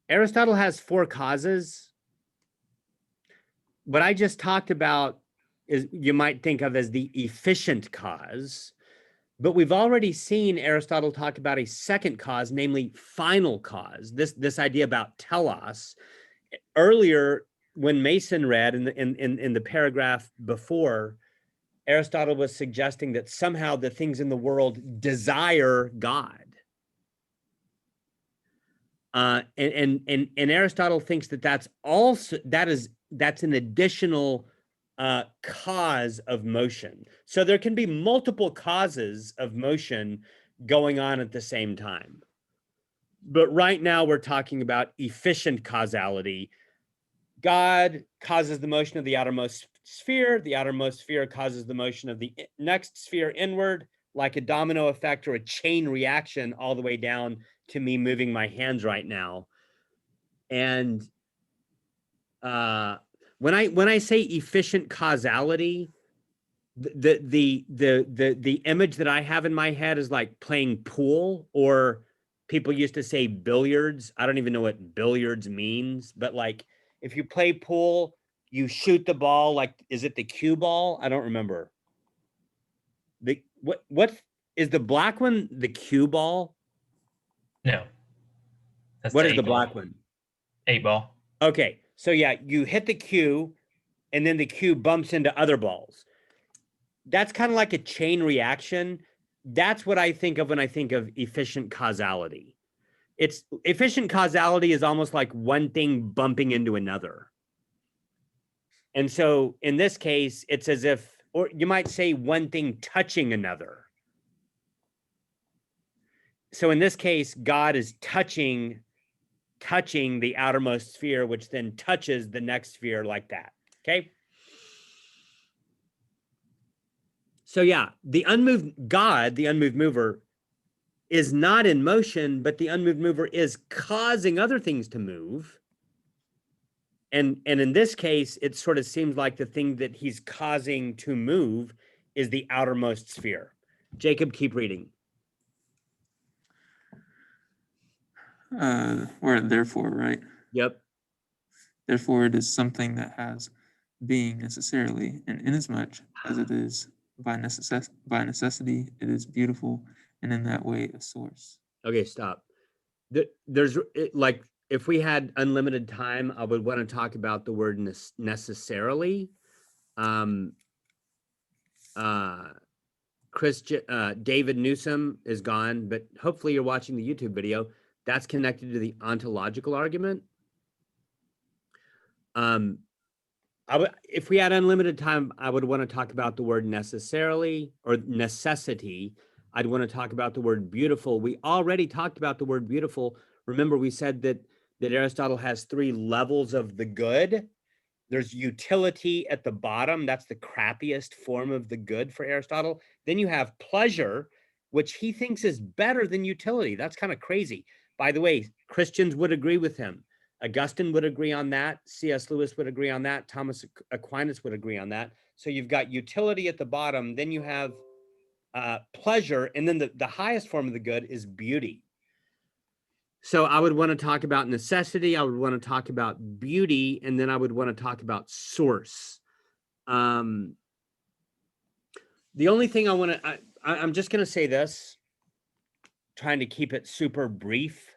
Speaker 2: Aristotle has 4 causes. What I just talked about is you might think of as the efficient cause, but we've already seen Aristotle talk about a second cause, namely final cause, this idea about telos. Earlier, when Mason read in the paragraph before, Aristotle was suggesting that somehow the things in the world desire God. And Aristotle thinks that that's an additional cause of motion. So there can be multiple causes of motion going on at the same time. But right now we're talking about efficient causality. God causes the motion of the outermost sphere. The outermost sphere causes the motion of the next sphere inward, like a domino effect or a chain reaction all the way down to me moving my hands right now. And when I say efficient causality, the image that I have in my head is like playing pool, or people used to say billiards. I don't even know what billiards means, but like if you play pool, you shoot the ball, like, is it the cue ball? I don't remember. What is the black one? The cue ball?
Speaker 7: No. That's
Speaker 2: What is
Speaker 7: eight
Speaker 2: the
Speaker 7: ball.
Speaker 2: black one?
Speaker 7: 8 ball.
Speaker 2: Okay, so yeah, you hit the cue, and then the cue bumps into other balls. That's kind of like a chain reaction. That's what I think of when I think of efficient causality. It's efficient causality is almost like one thing bumping into another. And so in this case, it's as if, or you might say one thing touching another. So in this case, God is touching the outermost sphere, which then touches the next sphere like that. Okay. So yeah, the unmoved God, the unmoved mover, is not in motion, but the unmoved mover is causing other things to move. And in this case, it sort of seems like the thing that he's causing to move is the outermost sphere. Jacob, keep reading.
Speaker 8: We're at therefore, right?
Speaker 2: Yep.
Speaker 8: Therefore, it is something that has being necessarily, and inasmuch as it is by necessity, it is beautiful, and in that way a source.
Speaker 2: Okay, stop. There's like, if we had unlimited time, I would want to talk about the word necessarily. David Newsom is gone, but hopefully you're watching the YouTube video. That's connected to the ontological argument. If we had unlimited time, I would want to talk about the word necessarily or necessity. I'd want to talk about the word beautiful. We already talked about the word beautiful. Remember, we said that Aristotle has 3 levels of the good. There's utility at the bottom. That's the crappiest form of the good for Aristotle. Then you have pleasure, which he thinks is better than utility. That's kind of crazy. By the way, Christians would agree with him. Augustine would agree on that. C.S. Lewis would agree on that. Thomas Aquinas would agree on that. So you've got utility at the bottom. Then you have pleasure. And then the highest form of the good is beauty. So I would want to talk about necessity. I would want to talk about beauty, and then I would want to talk about source. The only thing I want to, I'm just going to say this, trying to keep it super brief.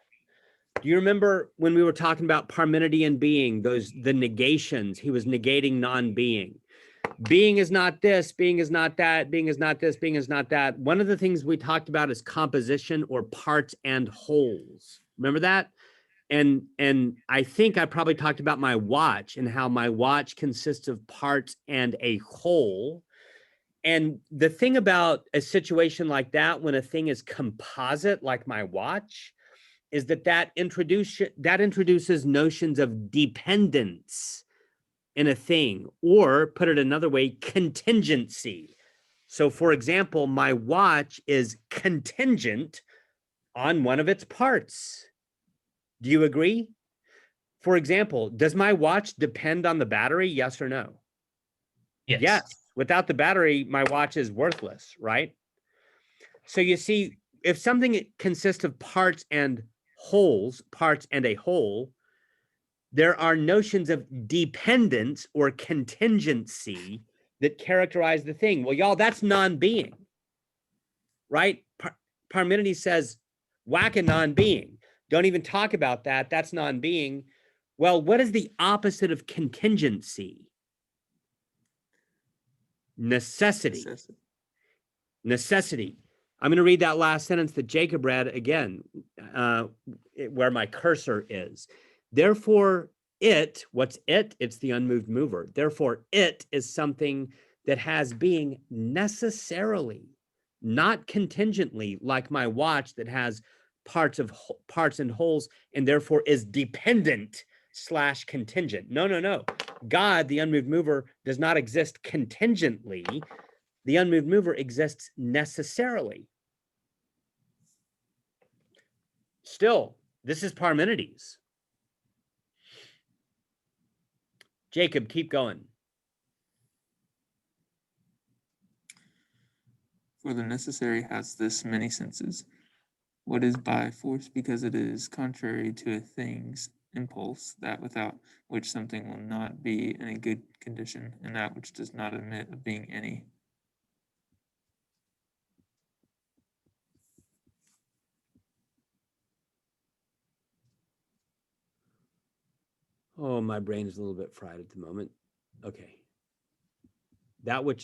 Speaker 2: Do you remember when we were talking about Parmenidean being, the negations? He was negating non-being. Being is not this, being is not that, being is not this, being is not that. One of the things we talked about is composition or parts and wholes. Remember that? And I think I probably talked about my watch and how my watch consists of parts and a whole. And the thing about a situation like that, when a thing is composite, like my watch, is that introduces notions of dependence in a thing, or put it another way, contingency. So for example, my watch is contingent on one of its parts. Do you agree? For example, does my watch depend on the battery? Yes or no?
Speaker 7: Yes.
Speaker 2: Yes. Without the battery, my watch is worthless, right? So you see, if something consists of parts and wholes, parts and a whole, there are notions of dependence or contingency that characterize the thing. Well, y'all, that's non-being, right? Parmenides says, whack a non-being. Don't even talk about that. That's non-being. Well, what is the opposite of contingency? Necessity. Necessity. I'm going to read that last sentence that Jacob read again, where my cursor is. Therefore, what's it? It's the unmoved mover. Therefore, it is something that has being necessarily, not contingently, like my watch that has parts and wholes, and therefore is dependent / contingent. No. God, the unmoved mover, does not exist contingently. The unmoved mover exists necessarily. Still, this is Parmenides. Jacob, keep going.
Speaker 8: For the necessary has this many senses. What is by force because it is contrary to a thing's impulse, that without which something will not be in a good condition, and that which does not admit of being any.
Speaker 2: Oh, my brain is a little bit fried at the moment. Okay. That which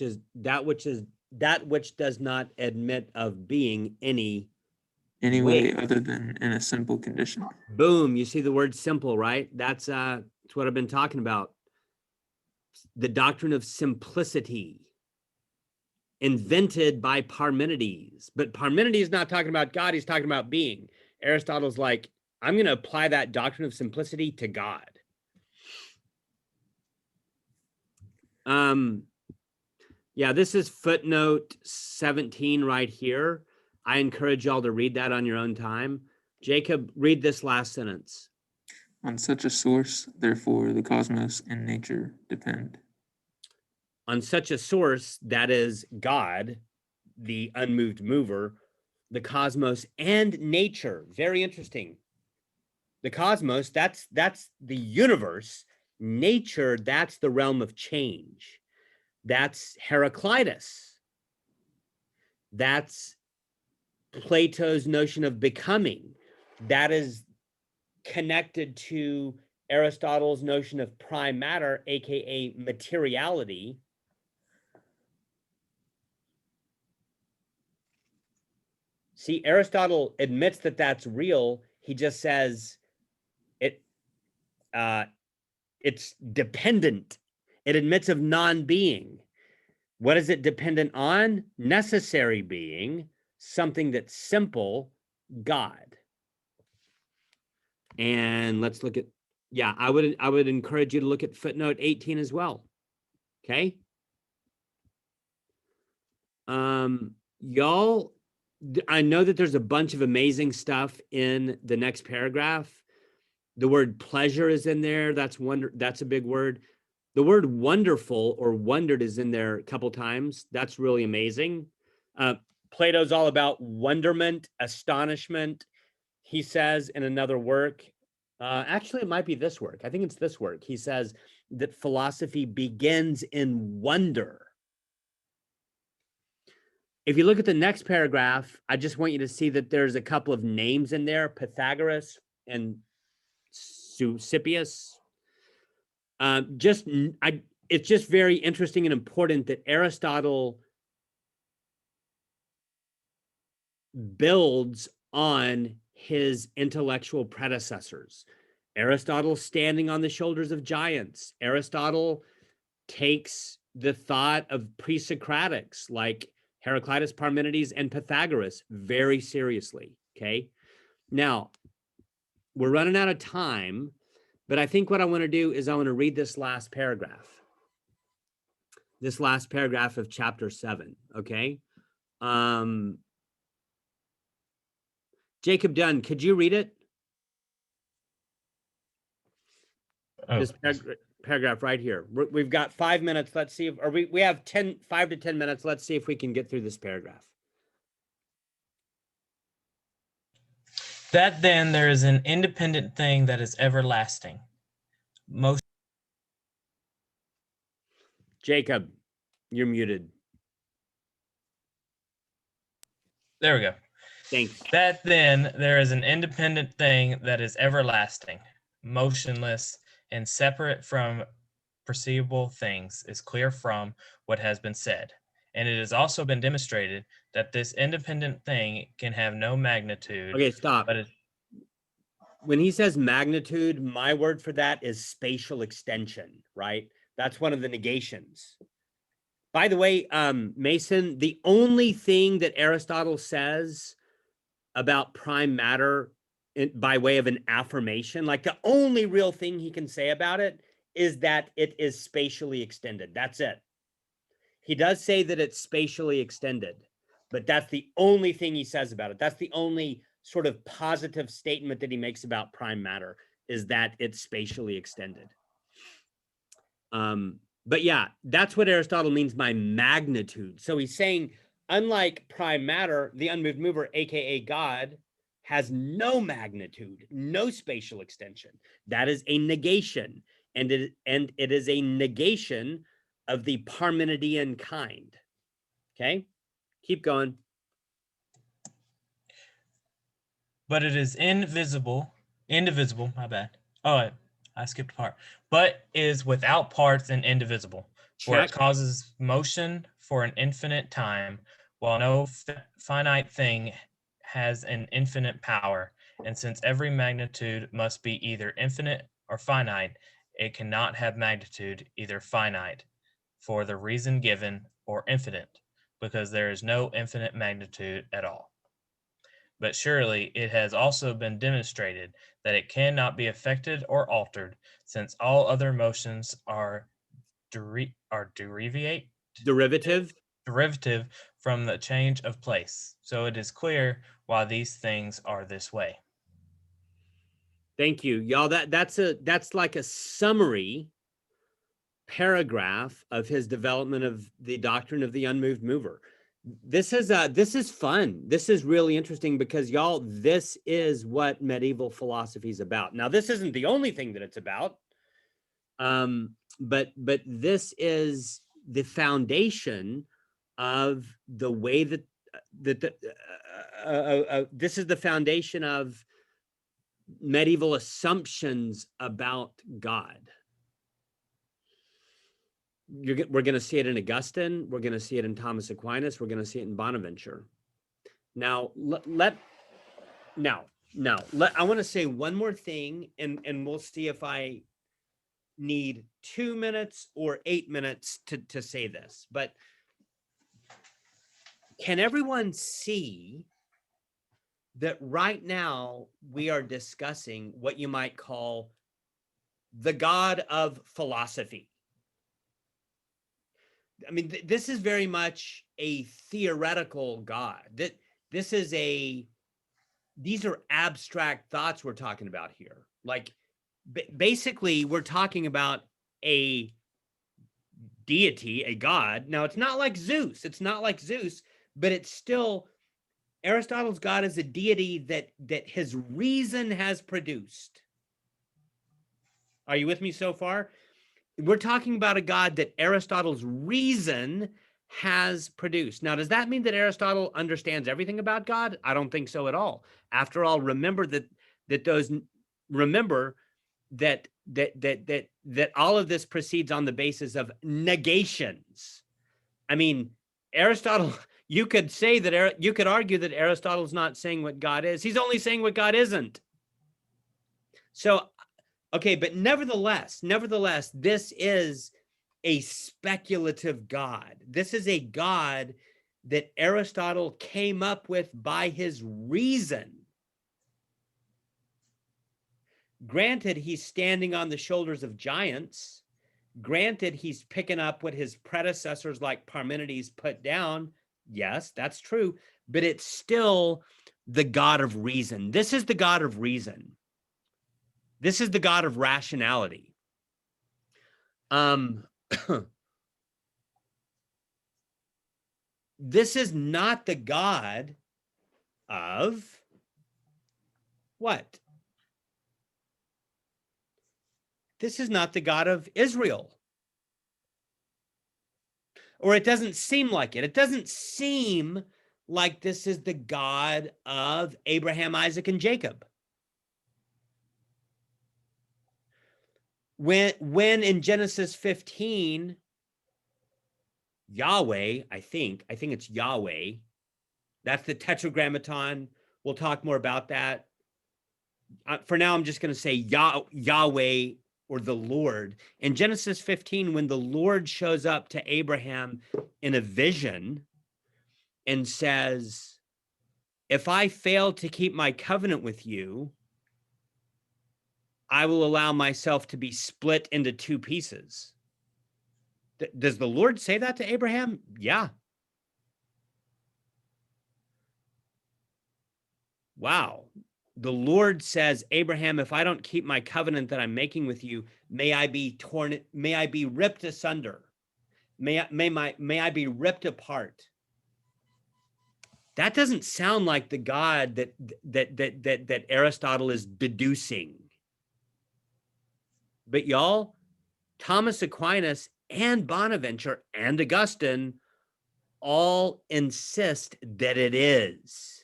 Speaker 2: does not admit of being any
Speaker 8: Way
Speaker 2: way.
Speaker 8: other than in a simple condition.
Speaker 2: Boom. You see the word simple, right? That's what I've been talking about. The doctrine of simplicity, invented by Parmenides. But Parmenides is not talking about God, he's talking about being. Aristotle's like, I'm going to apply that doctrine of simplicity to God. Yeah, this is footnote 17 right here. I encourage y'all to read that on your own time. Jacob, read this last sentence.
Speaker 8: On such a source, therefore, the cosmos and nature depend.
Speaker 2: On such a source, that is God, the unmoved mover, the cosmos and nature. Very interesting. The cosmos, that's the universe. Nature, that's the realm of change. That's Heraclitus. That's Plato's notion of becoming. That is connected to Aristotle's notion of prime matter, aka materiality. See, Aristotle admits that that's real. He just says it's dependent. It admits of non-being. What is it dependent on? Necessary being, something that's simple, God. And let's look at, yeah, I would encourage you to look at footnote 18 as well. Okay. Y'all, I know that there's a bunch of amazing stuff in the next paragraph. The word pleasure is in there. That's a big word. The word wonderful or wondered is in there a couple times. That's really amazing. Plato's all about wonderment, astonishment. he says in another work, actually, it might be this work. I think it's this work. He says that philosophy begins in wonder. If you look at the next paragraph, I just want you to see that there's a couple of names in there, Pythagoras and Susipius. It's just very interesting and important that Aristotle builds on his intellectual predecessors. Aristotle standing on the shoulders of giants. Aristotle takes the thought of pre-Socratics like Heraclitus, Parmenides, and Pythagoras very seriously, okay? Now, we're running out of time, but I think what I want to do is I want to read this last paragraph. This last paragraph of chapter 7, okay? Jacob Dunn, could you read it?
Speaker 7: Oh,
Speaker 2: This paragraph right here. We've got 5 minutes. Let's see if, or we have 5 to 10 minutes. Let's see if we can get through this paragraph.
Speaker 7: that then there is an independent thing that is everlasting. Most
Speaker 2: Jacob, you're muted.
Speaker 7: There we go.
Speaker 2: Thanks.
Speaker 7: That then there is an independent thing that is everlasting, motionless, and separate from perceivable things is clear from what has been said. And it has also been demonstrated that this independent thing can have no magnitude.
Speaker 2: Okay, stop.
Speaker 7: But
Speaker 2: When he says magnitude, my word for that is spatial extension, right? That's one of the negations. By the way, Mason, the only thing that Aristotle says about prime matter by way of an affirmation, like the only real thing he can say about it is that it is spatially extended. That's it. He does say that it's spatially extended, but that's the only thing he says about it. That's the only sort of positive statement that he makes about prime matter, is that it's spatially extended. But yeah, that's what Aristotle means by magnitude. So he's saying, unlike prime matter, the unmoved mover, aka God, has no magnitude, no spatial extension. That is a negation, and it is a negation of the Parmenidean kind. Okay, keep going.
Speaker 7: but it is indivisible, my bad. Oh, I skipped a part. But is without parts and indivisible. For it
Speaker 2: Check.
Speaker 7: causes motion for an infinite time, while no finite thing has an infinite power. And since every magnitude must be either infinite or finite, it cannot have magnitude either finite, for the reason given, or infinite, because there is no infinite magnitude at all. But surely it has also been demonstrated that it cannot be affected or altered, since all other motions are derivative from the change of place. So it is clear why these things are this way.
Speaker 2: Thank you, y'all. That's like a summary paragraph of his development of the doctrine of the unmoved mover. This is fun. This is really interesting because, y'all, this is what medieval philosophy is about. Now, this isn't the only thing that it's about, but this is the foundation of the way that this is the foundation of medieval assumptions about God. We're going to see it in Augustine. We're going to see it in Thomas Aquinas. We're going to see it in Bonaventure. Now, I want to say one more thing, and we'll see if I need 2 minutes or 8 minutes to say this. But can everyone see that right now we are discussing what you might call the God of philosophy? I mean, this is very much a theoretical God. These are abstract thoughts we're talking about here. Like, basically, we're talking about a deity, a God. Now, it's not like Zeus. But it's still Aristotle's God is a deity that his reason has produced. Are you with me so far? We're talking about a God that Aristotle's reason has produced. Now, does that mean that Aristotle understands everything about God? I don't think so at all. After all, remember that all of this proceeds on the basis of negations. I mean, Aristotle, you could say that you could argue that Aristotle's not saying what God is. He's only saying what God isn't. So, okay, but nevertheless, this is a speculative God. This is a God that Aristotle came up with by his reason. Granted, he's standing on the shoulders of giants. Granted, he's picking up what his predecessors like Parmenides put down. Yes, that's true. But it's still the God of reason. This is the God of reason. This is the God of rationality. This is not the God of what? This is not the God of Israel. Or it doesn't seem like it. It doesn't seem like this is the God of Abraham, Isaac, and Jacob. When in Genesis 15, Yahweh, I think it's Yahweh. That's the Tetragrammaton. We'll talk more about that. For now, I'm just going to say Yahweh or the Lord. In Genesis 15, when the Lord shows up to Abraham in a vision and says, if I fail to keep my covenant with you, I will allow myself to be split into two pieces. Does the Lord say that to Abraham? Yeah. Wow. The Lord says, Abraham, if I don't keep my covenant that I'm making with you, may I be torn, may I be ripped asunder. May I be ripped apart. That doesn't sound like the God that Aristotle is deducing. But y'all, Thomas Aquinas and Bonaventure and Augustine all insist that it is.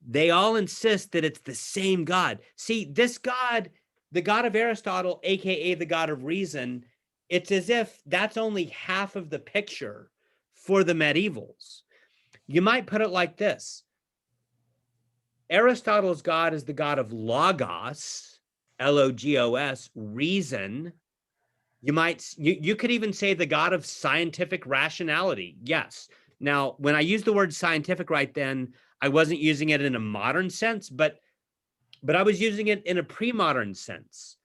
Speaker 2: They all insist that it's the same God. See, this God, the God of Aristotle, aka the God of reason, it's as if that's only half of the picture for the medievals. You might put it like this. Aristotle's God is the God of logos, Logos, reason. You could even say the God of scientific rationality. Yes. Now, when I use the word scientific right then, I wasn't using it in a modern sense, but I was using it in a pre-modern sense.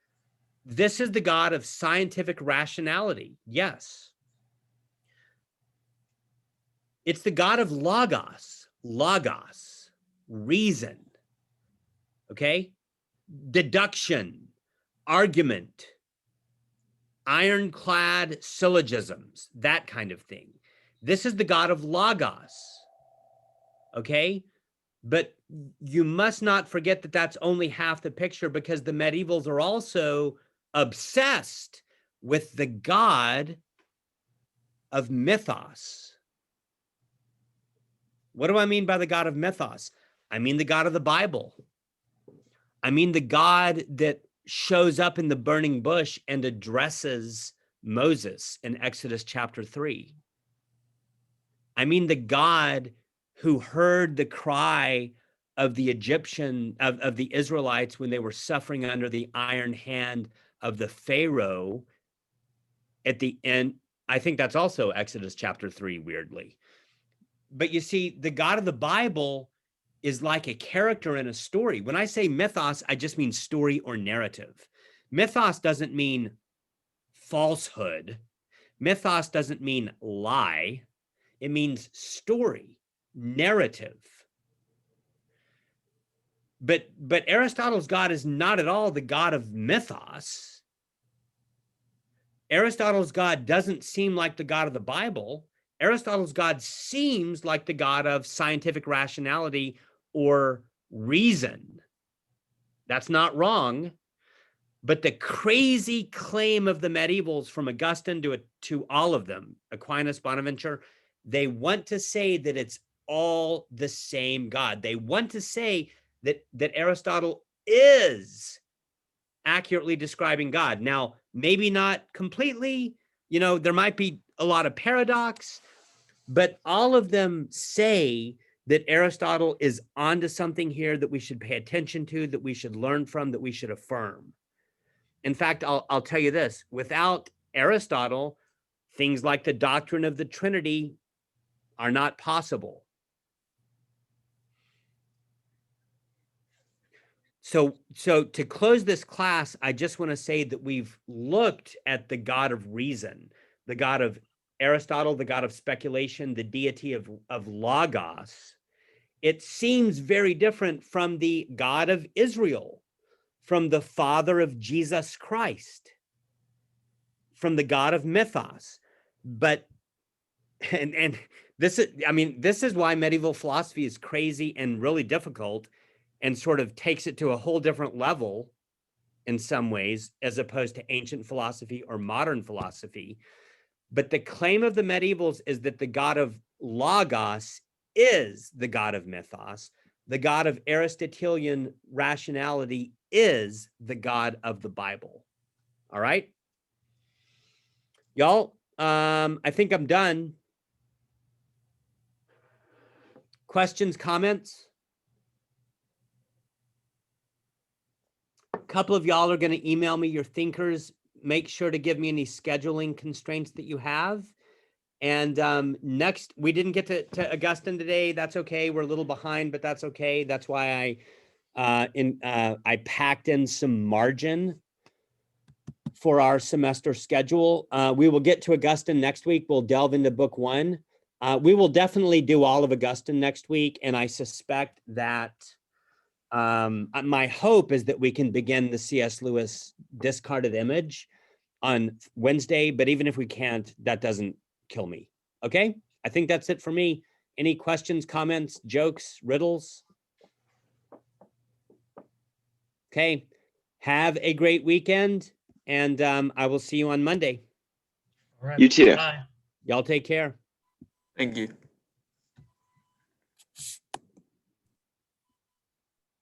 Speaker 2: This is the God of scientific rationality. Yes. It's the God of logos, reason. Okay? Deduction, argument, ironclad syllogisms, that kind of thing. This is the God of logos. Okay? But you must not forget that that's only half the picture, because the medievals are also obsessed with the God of mythos. What do I mean by the God of mythos? I mean the God of the Bible. I mean the God that shows up in the burning bush and addresses Moses in Exodus chapter 3. I mean the God who heard the cry of the of the Israelites when they were suffering under the iron hand of the Pharaoh at the end. I think that's also Exodus chapter 3, weirdly. But you see, the God of the Bible is like a character in a story. When I say mythos, I just mean story or narrative. Mythos doesn't mean falsehood. Mythos doesn't mean lie. It means story, narrative. But Aristotle's God is not at all the God of mythos. Aristotle's God doesn't seem like the God of the Bible. Aristotle's God seems like the God of scientific rationality or reason. That's not wrong. But the crazy claim of the medievals, from Augustine to all of them, Aquinas, Bonaventure, they want to say that it's all the same God. They want to say that Aristotle is accurately describing God. Now, maybe not completely, there might be a lot of paradox, but all of them say that Aristotle is onto something here that we should pay attention to, that we should learn from, that we should affirm. In fact, I'll tell you this, without Aristotle, things like the doctrine of the Trinity are not possible. So to close this class, I just want to say that we've looked at the God of reason, the God of Aristotle, the God of speculation, the deity of Logos. It seems very different from the God of Israel, from the Father of Jesus Christ, from the God of mythos. But, and this is why medieval philosophy is crazy and really difficult, and sort of takes it to a whole different level in some ways, as opposed to ancient philosophy or modern philosophy. But the claim of the medievals is that the God of Logos is the God of mythos. The God of Aristotelian rationality is the God of the Bible. All right? Y'all, I think I'm done. Questions, comments? A couple of y'all are going to email me your thinkers. Make sure to give me any scheduling constraints that you have. And next, we didn't get to Augustine today. That's okay. We're a little behind, but that's okay. That's why I packed in some margin for our semester schedule. We will get to Augustine next week. We'll delve into book 1. We will definitely do all of Augustine next week. And I suspect that my hope is that we can begin the C.S. Lewis discarded image on Wednesday. But even if we can't, that doesn't kill me. Okay? I think that's it for me. Any questions, comments, jokes, riddles? Okay. Have a great weekend. And I will see you on Monday.
Speaker 7: All right.
Speaker 6: You too.
Speaker 7: Bye.
Speaker 2: Y'all take care.
Speaker 8: Thank you.